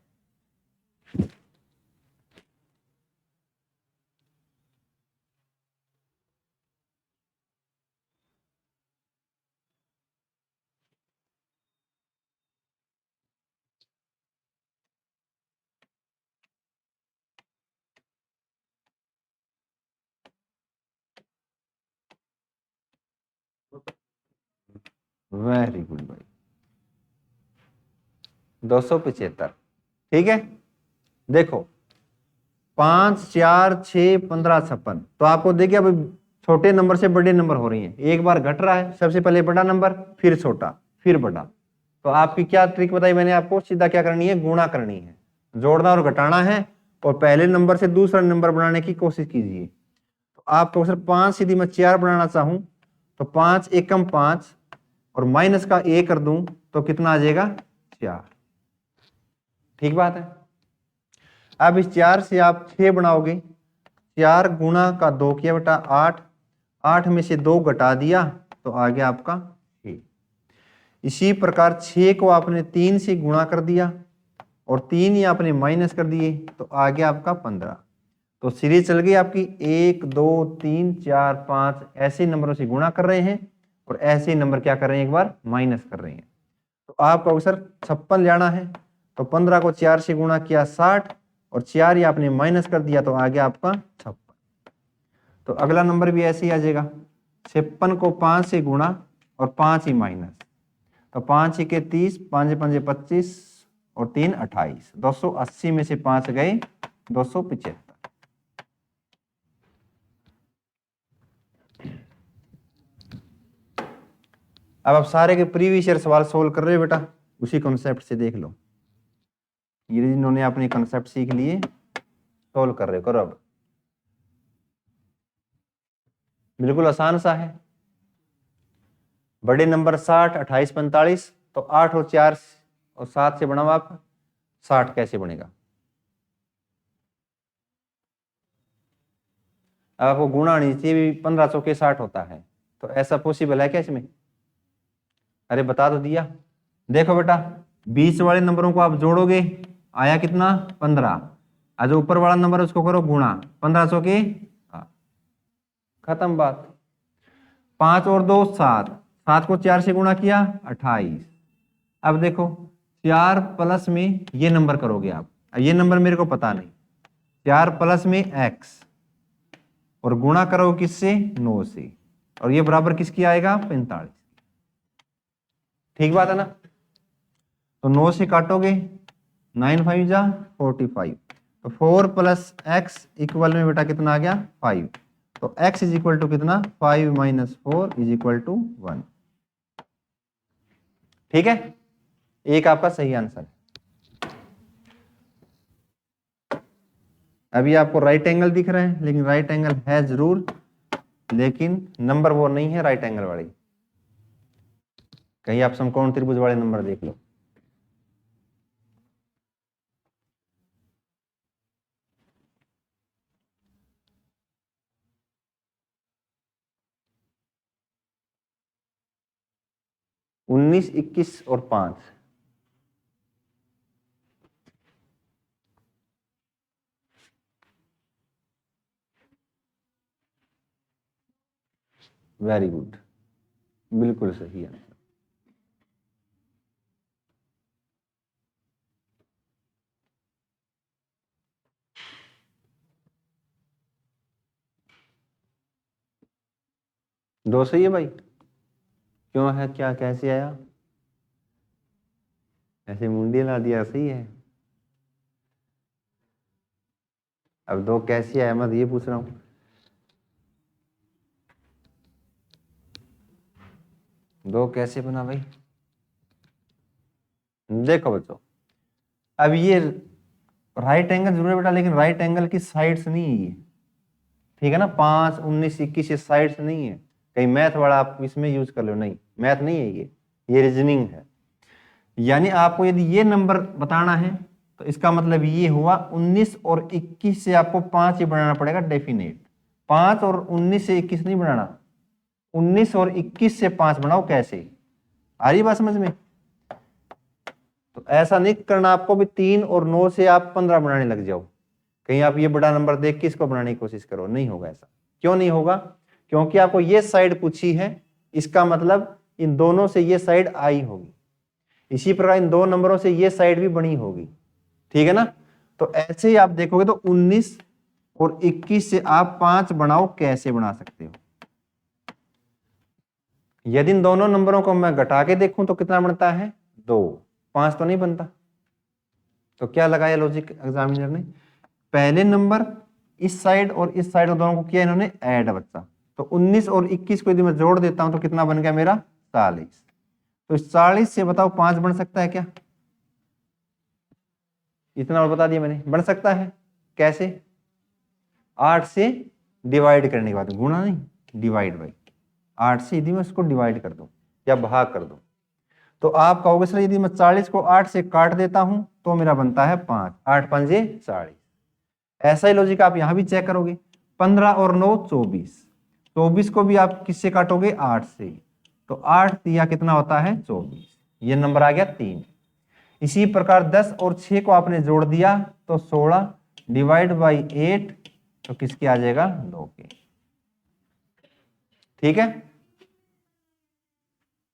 वेरी गुड भाई, 275। ठीक है, देखो 5 4 6 15 56, तो आपको देखिए अब छोटे नंबर से बड़े नंबर हो रही हैं, एक बार घट रहा है, सबसे पहले बड़ा नंबर फिर छोटा फिर बड़ा, तो आपकी क्या ट्रिक बताई मैंने आपको, सीधा क्या करनी है गुणा करनी है, जोड़ना और घटाना है, और पहले नंबर से दूसरा नंबर बनाने की कोशिश कीजिए। तो आपको सर 5 यदि मैं 4 बनाना चाहूं तो 5 एकम 5 और माइनस का 1 कर दूं तो कितना आ जाएगा 4। ठीक बात है। अब इस 4 से आप 6 बनाओगे, 4 गुणा का 2 किया बेटा 8, 8 में से 2 घटा दिया तो आ गया आपका 6। इसी प्रकार 6 को आपने 3 से गुणा कर दिया और 3 ही आपने माइनस कर दिए तो आ गया आपका 15। तो सीरीज चल गई आपकी 1 2 3 4 5, ऐसे नंबरों से गुणा कर रहे हैं और ऐसे नंबर क्या कर रहे हैं एक बार माइनस कर रहे हैं। तो आपका अवसर 56 जाना है, तो 15 को 4 से गुणा किया 60 और 4 ही आपने माइनस कर दिया तो आ गया आपका 56। तो अगला नंबर भी ऐसे ही आ जाएगा, 56 को 5 से गुणा और 5 ही माइनस, तो 5 के 30, 5 पंजे 25 और 3 28, 280 में से 5 गए 275। अब आप सारे के प्रीवियस ईयर सवाल सोल्व कर रहे हो बेटा, उसी कॉन्सेप्ट से देख लो। ये जिन्होंने अपने कॉन्सेप्ट सीख लिए सोल्व कर रहे हो, करो अब। बिल्कुल आसान सा है। बड़े नंबर 60, 28, 45, तो 8 और 4 और 7 से बनाओ आप, 60 कैसे बनेगा? अब आपको गुणा नीचे भी 15 चौके 60 होता है, तो ऐसा पॉसिबल है क्या इसमें? अरे बता तो दिया। देखो बेटा, 20 वाले नंबरों को आप जोड़ोगे, आया कितना? 15। आज ऊपर वाला नंबर उसको करो गुणा, 15 चौके, खत्म बात। 5 और 2 7, 7 को 4 से गुणा किया 28। अब देखो 4 प्लस में ये नंबर करोगे आप, ये नंबर मेरे को पता नहीं, 4 प्लस में x और गुणा करो किससे? 9 से, और ये बराबर किसकी आएगा? 45। ठीक बात है ना? तो 9 से काटोगे, 9 5 जा 45, तो 4 प्लस एक्स इक्वल में बेटा कितना आ गया? 5। तो x इज इक्वल टू कितना? 5 माइनस 4 इज इक्वल टू 1। ठीक है, एक आपका सही आंसर। अभी आपको राइट एंगल दिख रहे हैं, लेकिन राइट एंगल है जरूर, लेकिन नंबर वो नहीं है राइट एंगल वाली। कहीं आप समकोण त्रिभुज वाले नंबर देख लो। उन्नीस, 21 और 5, वेरी गुड, बिल्कुल सही आंसर। दो सही है भाई? क्यों है, क्या कैसे आया? ऐसे मुंडी ला दिया, सही है। अब 2 कैसे आया, मैं ये पूछ रहा हूं। दो कैसे बना भाई? देखो बच्चों, अब ये राइट एंगल जरूर है बेटा, लेकिन राइट एंगल की साइड्स नहीं है ये, ठीक है ना? 5, 19, 21 ये साइड्स नहीं है। कहीं मैथ वाला आप इसमें यूज कर लो, नहीं मैथ नहीं है ये रीजनिंग है। यानी आपको यदि ये नंबर बताना है तो इसका मतलब ये हुआ 19 और 21 से आपको 5 ही बनाना पड़ेगा डेफिनेट। 5 और 19 से 21 नहीं बनाना, 19 और 21 से 5 बनाओ। कैसे आ रही बात समझ में? तो ऐसा नहीं करना आपको भी 3 और 9 से आप 15 बनाने लग जाओ, कहीं आप ये बड़ा नंबर देख के इसको बनाने की कोशिश करो, नहीं होगा ऐसा। क्यों नहीं होगा? क्योंकि आपको ये साइड पूछी है, इसका मतलब इन दोनों से ये साइड आई होगी, इसी प्रकार इन दो नंबरों से ये साइड भी बनी होगी, ठीक है ना? तो ऐसे ही आप देखोगे तो 19 और 21 से आप 5 बनाओ, कैसे बना सकते हो? यदि इन दोनों नंबरों को मैं घटा के देखूं तो कितना बनता है? 2, 5 तो नहीं बनता। तो क्या लगाया लॉजिक एग्जामिनर ने? पहले नंबर इस साइड और इस साइड दोनों को किया इन्होंने ऐड बच्चा, तो 19 और 21 को यदि मैं जोड़ देता हूं तो कितना बन गया मेरा? 40। तो 40 से बताओ 5 बन सकता है क्या? इतना और बता दिया मैंने, बन सकता है। कैसे? 8 से डिवाइड करने के बाद, गुणा नहीं, डिवाइड बाई 8 से यदि मैं उसको डिवाइड कर दूं या भाग कर दूं, तो आप कहोगे सर यदि मैं 40 को 8 से काट देता हूं तो मेरा बनता है 5, 8 पंजे 40। ऐसा ही लॉजिक आप यहां भी चेक करोगे। 15 और 9 24, 24 को भी आप किससे काटोगे? 8 से, तो 8 दिया कितना होता है? 24, ये नंबर आ गया 3। इसी प्रकार 10 और 6 को आपने जोड़ दिया तो 16 डिवाइड बाई 8, तो किसके आ जाएगा? 2 के। ठीक है,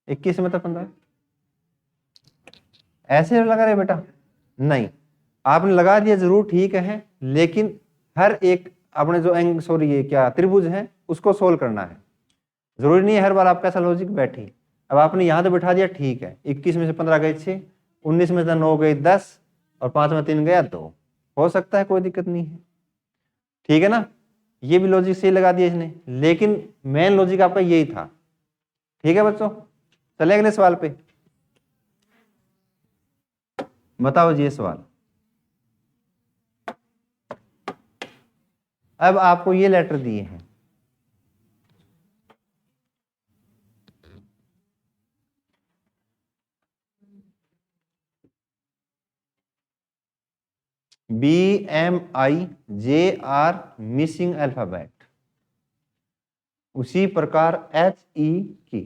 21 में तो 15 ऐसे लगा रहे बेटा? नहीं, आपने लगा दिया जरूर, ठीक है, लेकिन हर एक आपने जो ये क्या त्रिभुज है उसको सोल्व करना है। जरूरी नहीं है हर बार आपका ऐसा लॉजिक बैठे। अब आपने यहां तो बिठा दिया, ठीक है, 21 में से 15 गए 6, 19 में से 9 गए 10 और 5 में 3 गया 2, हो सकता है, कोई दिक्कत नहीं है, ठीक है ना। ये भी लॉजिक सही लगा दिया इसने, लेकिन मेन लॉजिक आपका यही था, ठीक है बच्चों। चले अगले सवाल पे, बताओ जी ये सवाल। अब आपको ये लेटर दिए हैं, BMIJR मिसिंग अल्फाबेट, उसी प्रकार HE की।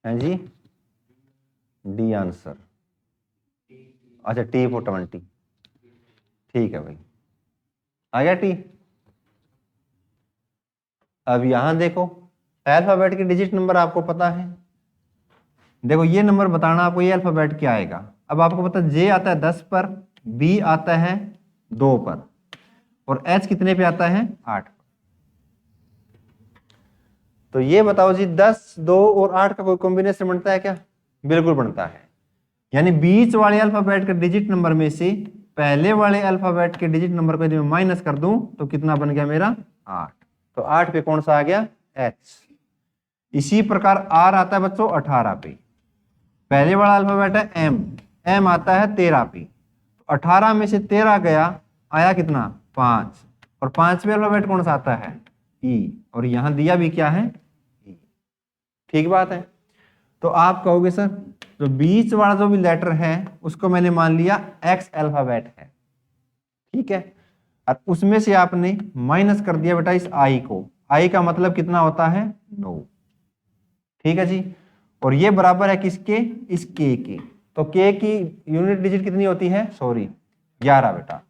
हैं जी, डी आंसर। अच्छा, T for 20, ठीक है भाई, आ गया T। अब यहां देखो, अल्फाबेट के डिजिट नंबर आपको पता है, देखो ये नंबर बताना आपको, ये अल्फाबेट क्या आएगा। अब आपको पता J आता है 10 पर, B आता है 2 पर, और H कितने पे आता है 8 पर। तो ये बताओ जी, 10, 2 और 8 का कोई कॉम्बिनेशन बनता है क्या? बिल्कुल बनता है। यानी बीच वाले अल्फाबेट के डिजिट नंबर में से पहले वाले अल्फाबेट के डिजिट नंबर को यदि मैं माइनस कर दूं तो कितना बन गया मेरा 8। तो 8 पे कौन सा आ गया? H। इसी प्रकार R आता है बच्चों 18 पे, पहले वाला अल्फाबेट है M, M आता है 13 पे, 18 में से 13 गया, आया कितना 5, और 5वें अल्फाबेट कौन सा आता है E, और यहां दिया भी क्या है E। ठीक बात है। तो आप कहोगे सर जो बीच वाला जो भी लेटर है उसको मैंने मान लिया X अल्फाबेट है, ठीक है, और उसमें से आपने माइनस कर दिया बेटा इस I को, I का मतलब कितना होता है 9, ठीक है जी। और ये बराबर है किसके? इस K के। तो K की यूनिट डिजिट कितनी होती है? सॉरी 11 बेटा।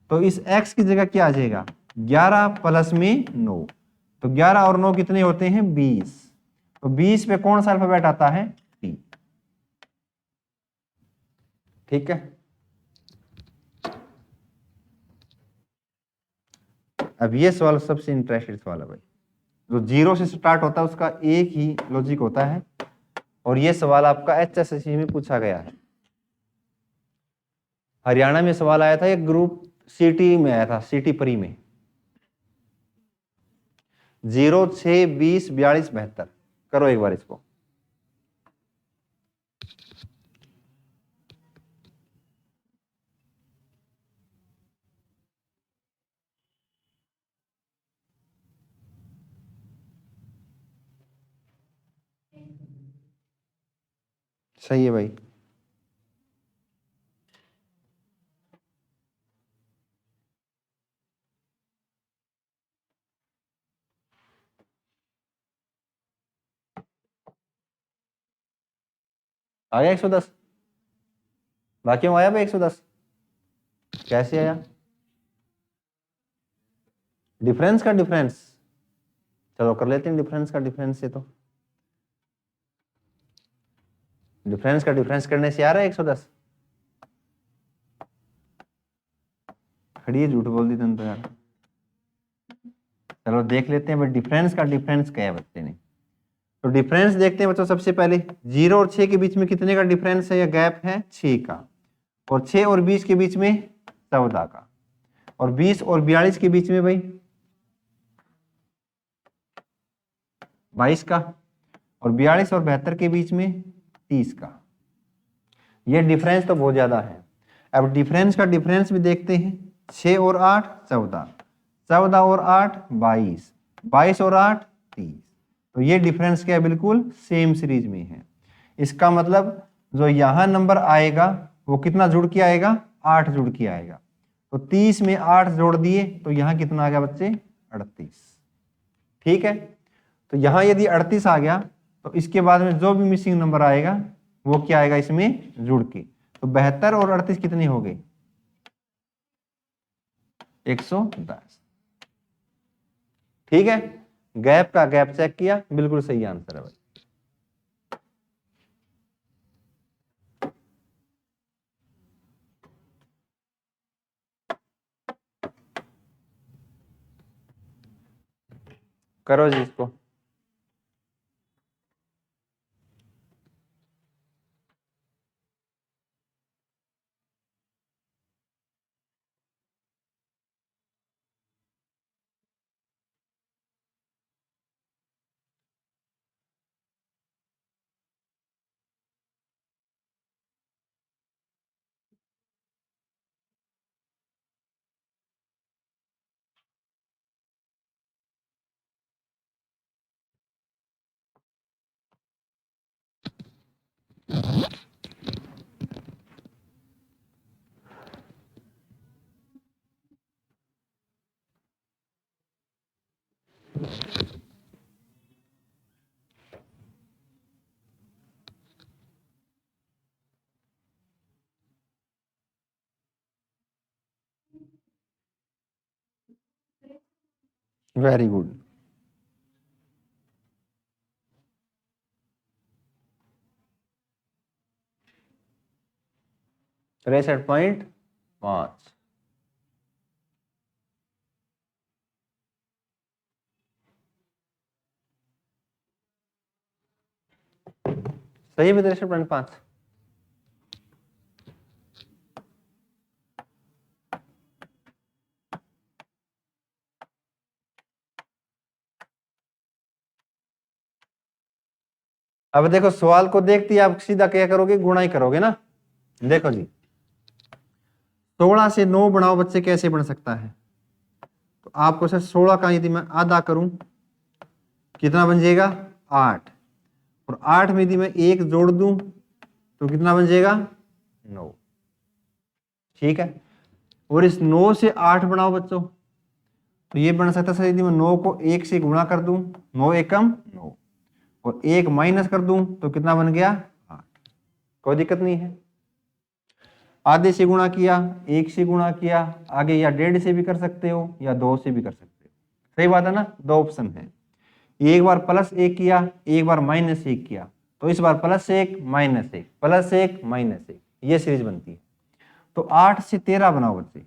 तो इस X की जगह क्या आ जाएगा? 11 प्लस में 9, तो 11 और 9 कितने होते हैं? 20। तो 20 पे कौन सा अल्फाबेट आता है? T, ठीक है। अब ये सवाल सबसे इंटरेस्टेड सवाल है भाई, जो 0 से स्टार्ट होता है उसका एक ही लॉजिक होता है, और ये सवाल आपका HSSC में पूछा गया है। हरियाणा में सवाल आया था, एक ग्रुप सिटी में आया था, सिटी परी में। 0, 6, 20, 42, 72, करो एक बार इसको। सही है भाई। आ गया 110, बाकी में आया भाई 110, कैसे आया? डिफरेंस का डिफरेंस, चलो कर लेते हैं डिफरेंस का डिफरेंस से। तो डिफरेंस का डिफरेंस करने से आ रहा है 110, खड़ी झूठ बोल दी तुम तो यार। चलो देख लेते हैं भाई डिफरेंस का डिफरेंस क्या है बच्चे ने। तो डिफरेंस देखते हैं बच्चों, सबसे पहले 0 और 6 के बीच में कितने का डिफरेंस है या गैप है? 6 का। और 6 और 20 के बीच में 14 का। और 20 और 42 के बीच में भाई 22 का। और 42 और 72 के बीच में 30 का। ये डिफरेंस तो बहुत ज्यादा है। अब डिफरेंस का डिफरेंस भी देखते हैं, 6 और 8 14, 14 और 8 22, 22 और 8 30। तो ये डिफरेंस क्या है? बिल्कुल सेम सीरीज में है। इसका मतलब जो यहां नंबर आएगा वो कितना जुड़ के आएगा? 8 जुड़ के आएगा। तो 30 में 8 जोड़ दिए तो यहां कितना आ गया बच्चे? 38, ठीक है। तो यहां यदि 38 आ गया तो इसके बाद में जो भी मिसिंग नंबर आएगा वो क्या आएगा इसमें जुड़ के? तो 72 और 38 कितने हो गए? 110, ठीक है। गैप का गैप चेक किया, बिल्कुल सही आंसर है भाई। करो जी इसको। Very good. 63.5। सही है 63.5। अब देखो सवाल को देखते ही आप सीधा क्या करोगे, गुणा ही करोगे ना। देखो जी 16 से 9 बनाओ बच्चे, कैसे बन सकता है? तो आपको सर 16 का यदि मैं आधा करूं कितना बन जाएगा 8, और 8 में यदि मैं 1 जोड़ दूं तो कितना बन जाएगा 9। ठीक है, और इस 9 से 8 बनाओ बच्चों, तो ये बन सकता है सर यदि मैं 9 को 1 से गुणा कर दूं, 9 एकम 9, और 1 माइनस कर दूं तो कितना बन गया 8। कोई दिक्कत नहीं है। आधे से गुणा किया, 1 से गुणा किया, आगे या 1.5 से भी कर सकते हो या 2 से भी कर सकते हो। सही बात है ना, 2 ऑप्शन है। एक बार +1 किया, एक बार -1 किया, तो इस बार +1 -1 +1 -1, ये सीरीज बनती है। तो 8 से 13 बनाओ बच्चे।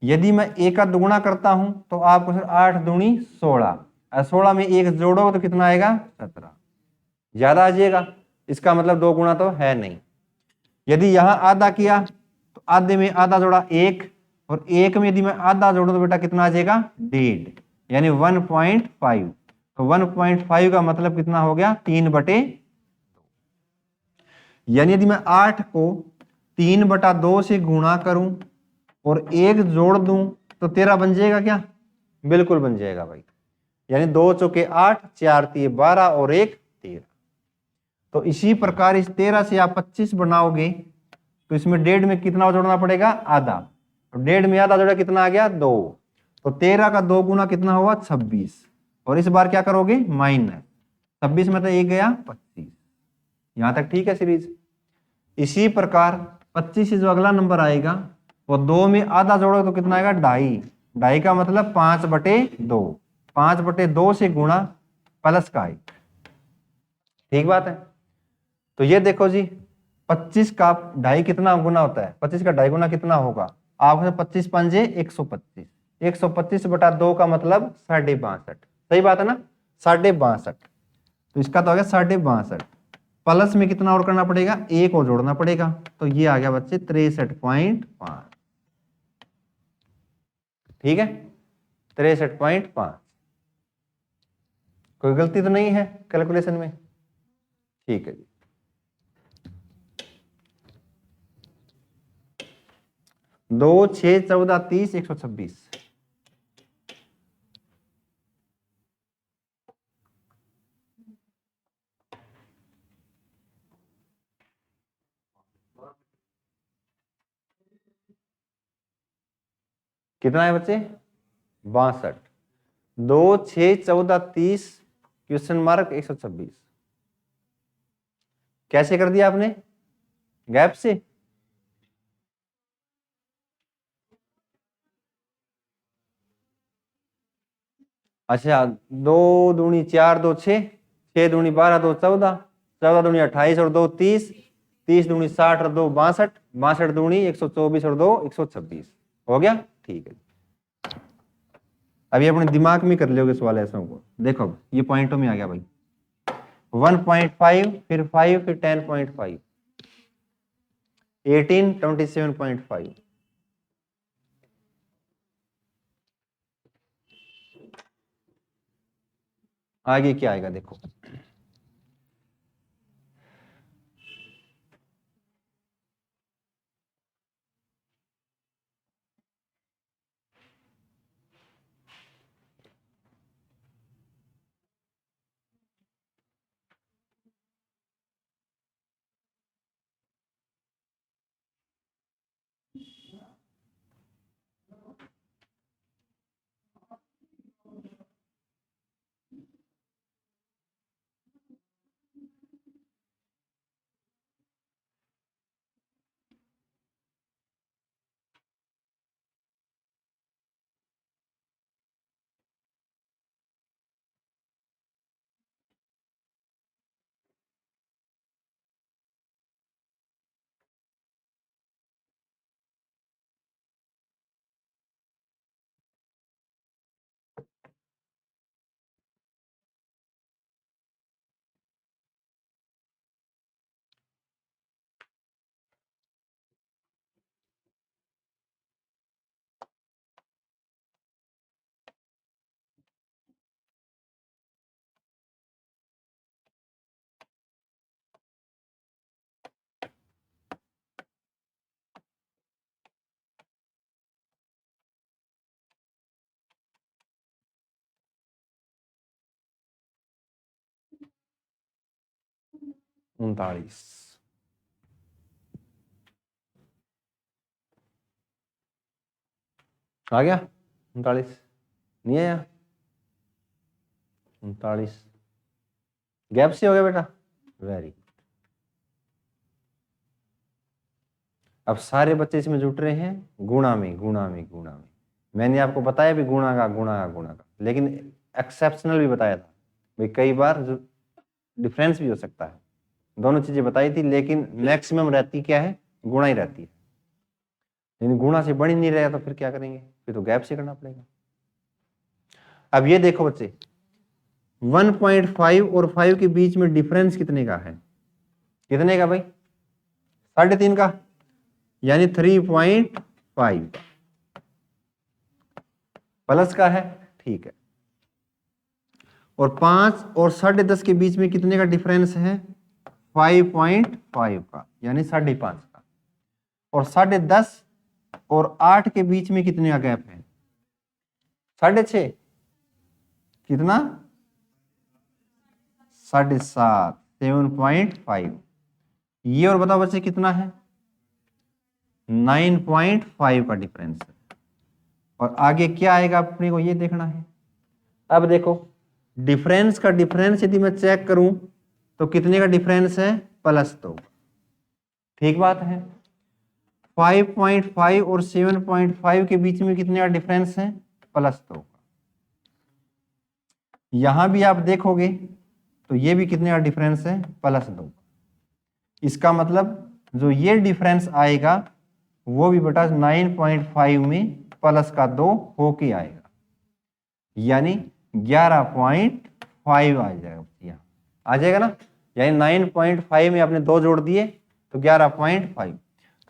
यदि मैं 1 का दुगुना करता हूं तो आपको सर 8 दूनी 16, 16 में 1 जोड़ोगे तो कितना आएगा 17, ज्यादा आ जाएगा, इसका मतलब 2 गुना तो है नहीं। यदि यहां आधा किया तो आधे में आधा जोड़ा 1, और 1 में यदि मैं आधा जोड़ू तो बेटा कितना आ जाएगा 1.5, यानी 1.5। तो 1.5 का मतलब कितना हो गया 3/2। यानी यदि मैं 8 को 3/2 से गुणा करूं और 1 जोड़ दूं तो 13 बन जाएगा क्या? बिल्कुल बन जाएगा भाई। यानी 2 चौके 8, 4 तिये 12 और 1 13। तो इसी प्रकार इस 13 से आप 25 बनाओगे तो इसमें 1.5 में कितना जोड़ना पड़ेगा आधा, तो 1.5 में आधा जोड़ा कितना आ गया 2, तो 13 का 2 गुना कितना हुआ 26, और इस बार क्या करोगे माइनस 26 में तो 1 गया 25। यहां तक ठीक है सीरीज। इसी प्रकार 25 से जो अगला नंबर आएगा वो 2 में आधा जोड़ो तो कितना आएगा 2.5, 2.5 का मतलब 5/2, 5/2 से गुणा प्लस का 1। ठीक बात है। तो ये देखो जी 25 का 2.5 कितना गुना होता है, 25 का 2.5 गुना कितना होगा, आपने 25 पंजे 125, 125/2 का मतलब 62.5। सही बात है ना, 62.5। तो इसका तो हो गया 62.5, प्लस में कितना और करना पड़ेगा 1 और जोड़ना पड़ेगा, तो ये आ गया बच्चे 63.5। ठीक है 63.5। कोई गलती तो नहीं है कैलकुलेशन में? ठीक है जी। 2, 6, 14, 30, 126। कितना है बच्चे 62। 2, 6, 14, 30 क्वेश्चन मार्क 126। कैसे कर दिया आपने गैप से? अच्छा 2 दूनी 4, 2 6, 6 दूनी 12, 2 14, 14 दूनी 28 और 2 30, 30 दूनी 60 और 2 62, 62 दूनी 124 और 2 126। हो गया ठीक है। अभी अपने दिमाग में कर लोगे सवाल ऐसा को। देखो अब ये पॉइंटों में आ गया भाई, 1.5 फिर 5 फिर 10.5 18 27.5। आगे क्या आएगा देखो, उनतालीस। आ गया 39? नहीं आया? 39 गैप से हो गया बेटा, वेरी। अब सारे बच्चे इसमें जुट रहे हैं गुणा में, गुणा में, गुणा में। मैंने आपको बताया भी गुणा का, गुणा का, गुणा का, लेकिन एक्सेप्शनल भी बताया था भाई, कई बार डिफरेंस भी हो सकता है। दोनों चीजें बताई थी, लेकिन मैक्सिमम रहती क्या है, गुणा ही रहती है। लेकिन गुणा से बढ़ ही नहीं रहा तो फिर क्या करेंगे, फिर तो गैप से करना पड़ेगा। अब ये देखो बच्चे, 1.5 और 5 के बीच में डिफरेंस कितने का है, कितने का भाई, 3.5 का, यानी 3.5 प्लस का है, ठीक है। और 5 और 10.5 के बीच में कितने का डिफरेंस है, 5.5 का, यानी 5.5 का। और 10.5 और 8 के बीच में कितने का गैप है, 6.5, कितना, 7.5, 7.5। ये और बताओ बच्चे कितना है, 9.5 का डिफरेंस है। और आगे क्या आएगा अपने को ये देखना है। अब देखो डिफरेंस का डिफरेंस यदि मैं चेक करूं तो कितने का डिफरेंस है, +2, ठीक बात है। 5.5 और 7.5 के बीच में कितने का डिफरेंस है, +2। यहां भी आप देखोगे तो ये भी कितने का डिफरेंस है, +2। इसका मतलब जो ये डिफरेंस आएगा वो भी बेटा 9.5 में +2 होके आएगा, यानी 11.5 आ जाएगा, यहाँ आ जाएगा ना। यानी 9.5 में आपने 2 जोड़ दिए तो 11.5,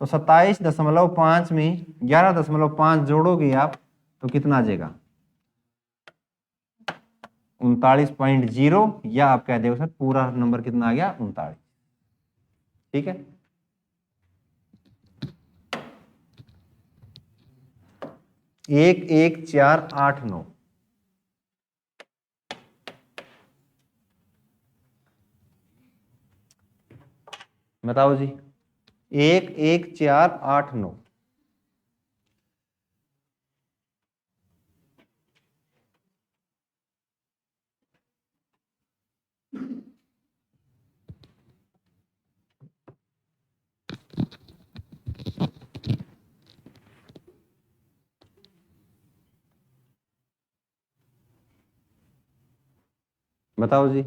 तो 27.5 में 11.5 जोड़ोगे आप तो कितना आ जाएगा, 39.0, या आप कह देगा सर पूरा नंबर कितना आ गया, 39, ठीक है। एक, एक, 4, 8, 9, बताओ जी, 1, 1, 4, 8, 9। बताओ जी,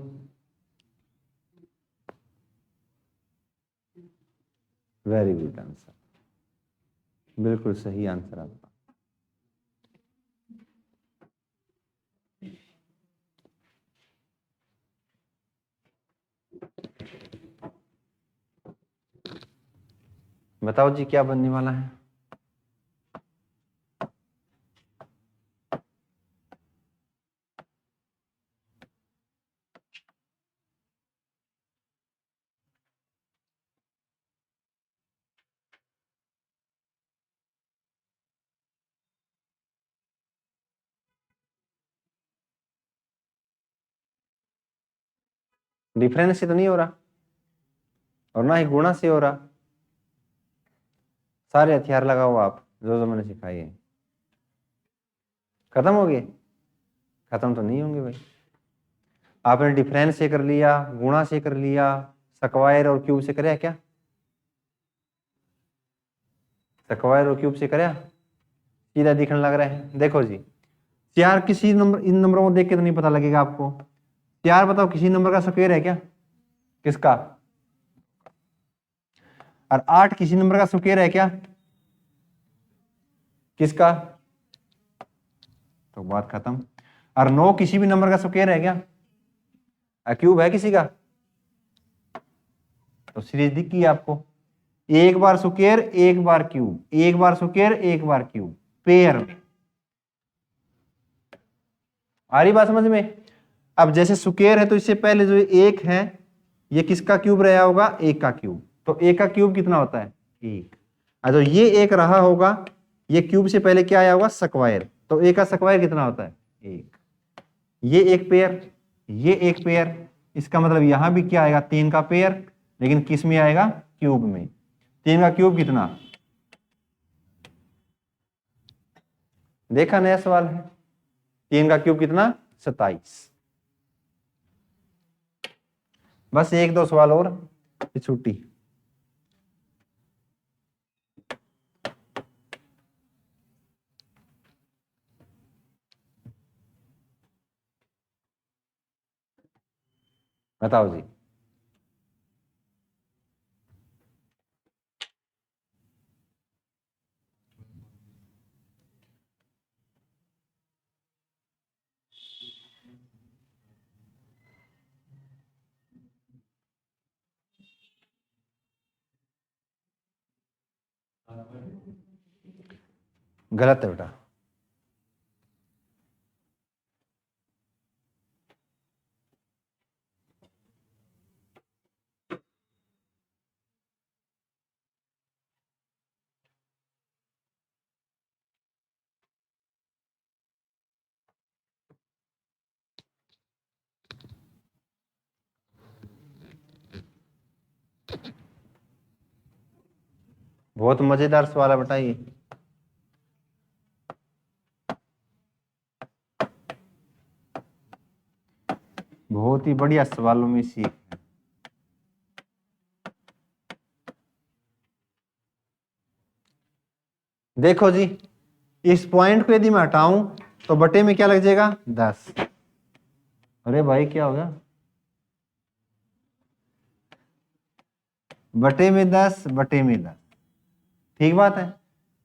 वेरी गुड आंसर, बिल्कुल सही आंसर आपका। बताओ जी क्या बनने वाला है। डिफरेंस से तो नहीं हो रहा और ना ही गुणा से हो रहा। सारे हथियार लगाओ आप जो मैंने सिखाए हैं। खत्म हो गए? खत्म तो नहीं होंगे भाई। आपने डिफरेंस से कर लिया, गुणा से कर लिया, स्क्वायर और क्यूब से कराया क्या? स्क्वायर और क्यूब से कराया? सीधा दिखने लग रहा है। देखो जी, चार किसी नंबर, इन नंबरों को देख के तो नहीं पता लगेगा आपको। चार बताओ किसी नंबर का स्क्वायर है क्या? किसका? और 8 किसी नंबर का स्क्वायर है क्या? किसका? तो बात खत्म। और 9 किसी भी नंबर का स्क्वायर है क्या? क्यूब है किसी का? तो सीरीज दिख गई आपको। एक बार स्क्वायर एक बार क्यूब, एक बार स्क्वायर एक बार क्यूब, पेयर में। आ रही बात समझ में? अब जैसे स्क्वायर है तो इससे पहले जो एक है ये किसका क्यूब रहा होगा? एक का क्यूब। तो एक का क्यूब कितना होता है? एक। तो ये एक रहा होगा, ये क्यूब से पहले क्या आया होगा? स्क्वायर। तो एक का स्क्वायर कितना होता है? एक। ये एक पेयर, ये एक पेयर। इसका मतलब यहां भी क्या आएगा? 3 का पेयर, लेकिन किस में आएगा? क्यूब में। 3 का क्यूब कितना? देखा नया सवाल है। 3 का क्यूब कितना? 27। बस एक दो सवाल और, छुट्टी। बताओ जी। गलत है बेटा। बहुत मजेदार सवाल है बेटा ये। बहुत ही बढ़िया सवालों में सीख है। देखो जी, इस पॉइंट को यदि मैं हटाऊं तो बटे में क्या लग जाएगा? 10। अरे भाई क्या हो गया? बटे में 10, बटे में 10। ठीक बात है।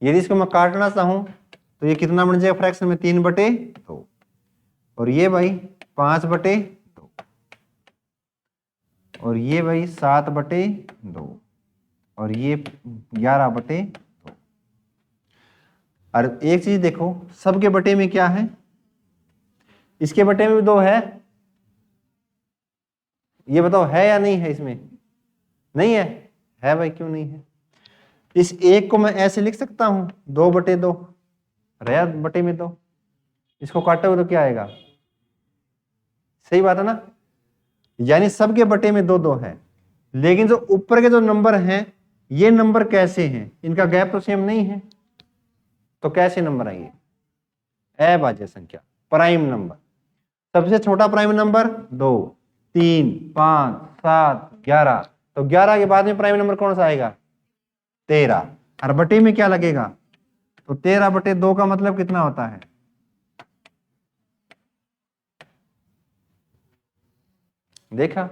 यदि इसको मैं काटना चाहूं तो ये कितना बन जाएगा फ्रैक्शन में? 3/2। और ये भाई 5/2। और ये भाई 7/2। और ये 11/2। और एक चीज देखो, सबके बटे में क्या है? इसके बटे में भी 2 है। ये बताओ है या नहीं है? इसमें नहीं है। है भाई, क्यों नहीं है? इस एक को मैं ऐसे लिख सकता हूं, 2/2 रहा बटे में 2। इसको काटे हुए तो क्या आएगा? सही बात है ना? यानी सबके बटे में 2 2 है। लेकिन जो ऊपर के जो नंबर हैं, ये नंबर कैसे हैं? इनका गैप तो सेम नहीं है। तो कैसे नंबर आएंगे? अभाज्य संख्या, प्राइम नंबर। सबसे छोटा प्राइम नंबर 2, 3, 5, 7, 11। तो 11 के बाद में प्राइम नंबर कौन सा आएगा? 13। और बटे में क्या लगेगा? तो 13/2 का मतलब कितना होता है? देखा,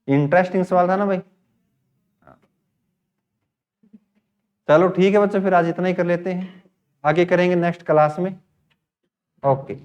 इंटरेस्टिंग सवाल था ना भाई। चलो ठीक है बच्चों, फिर आज इतना ही कर लेते हैं, आगे करेंगे नेक्स्ट क्लास में। ओके।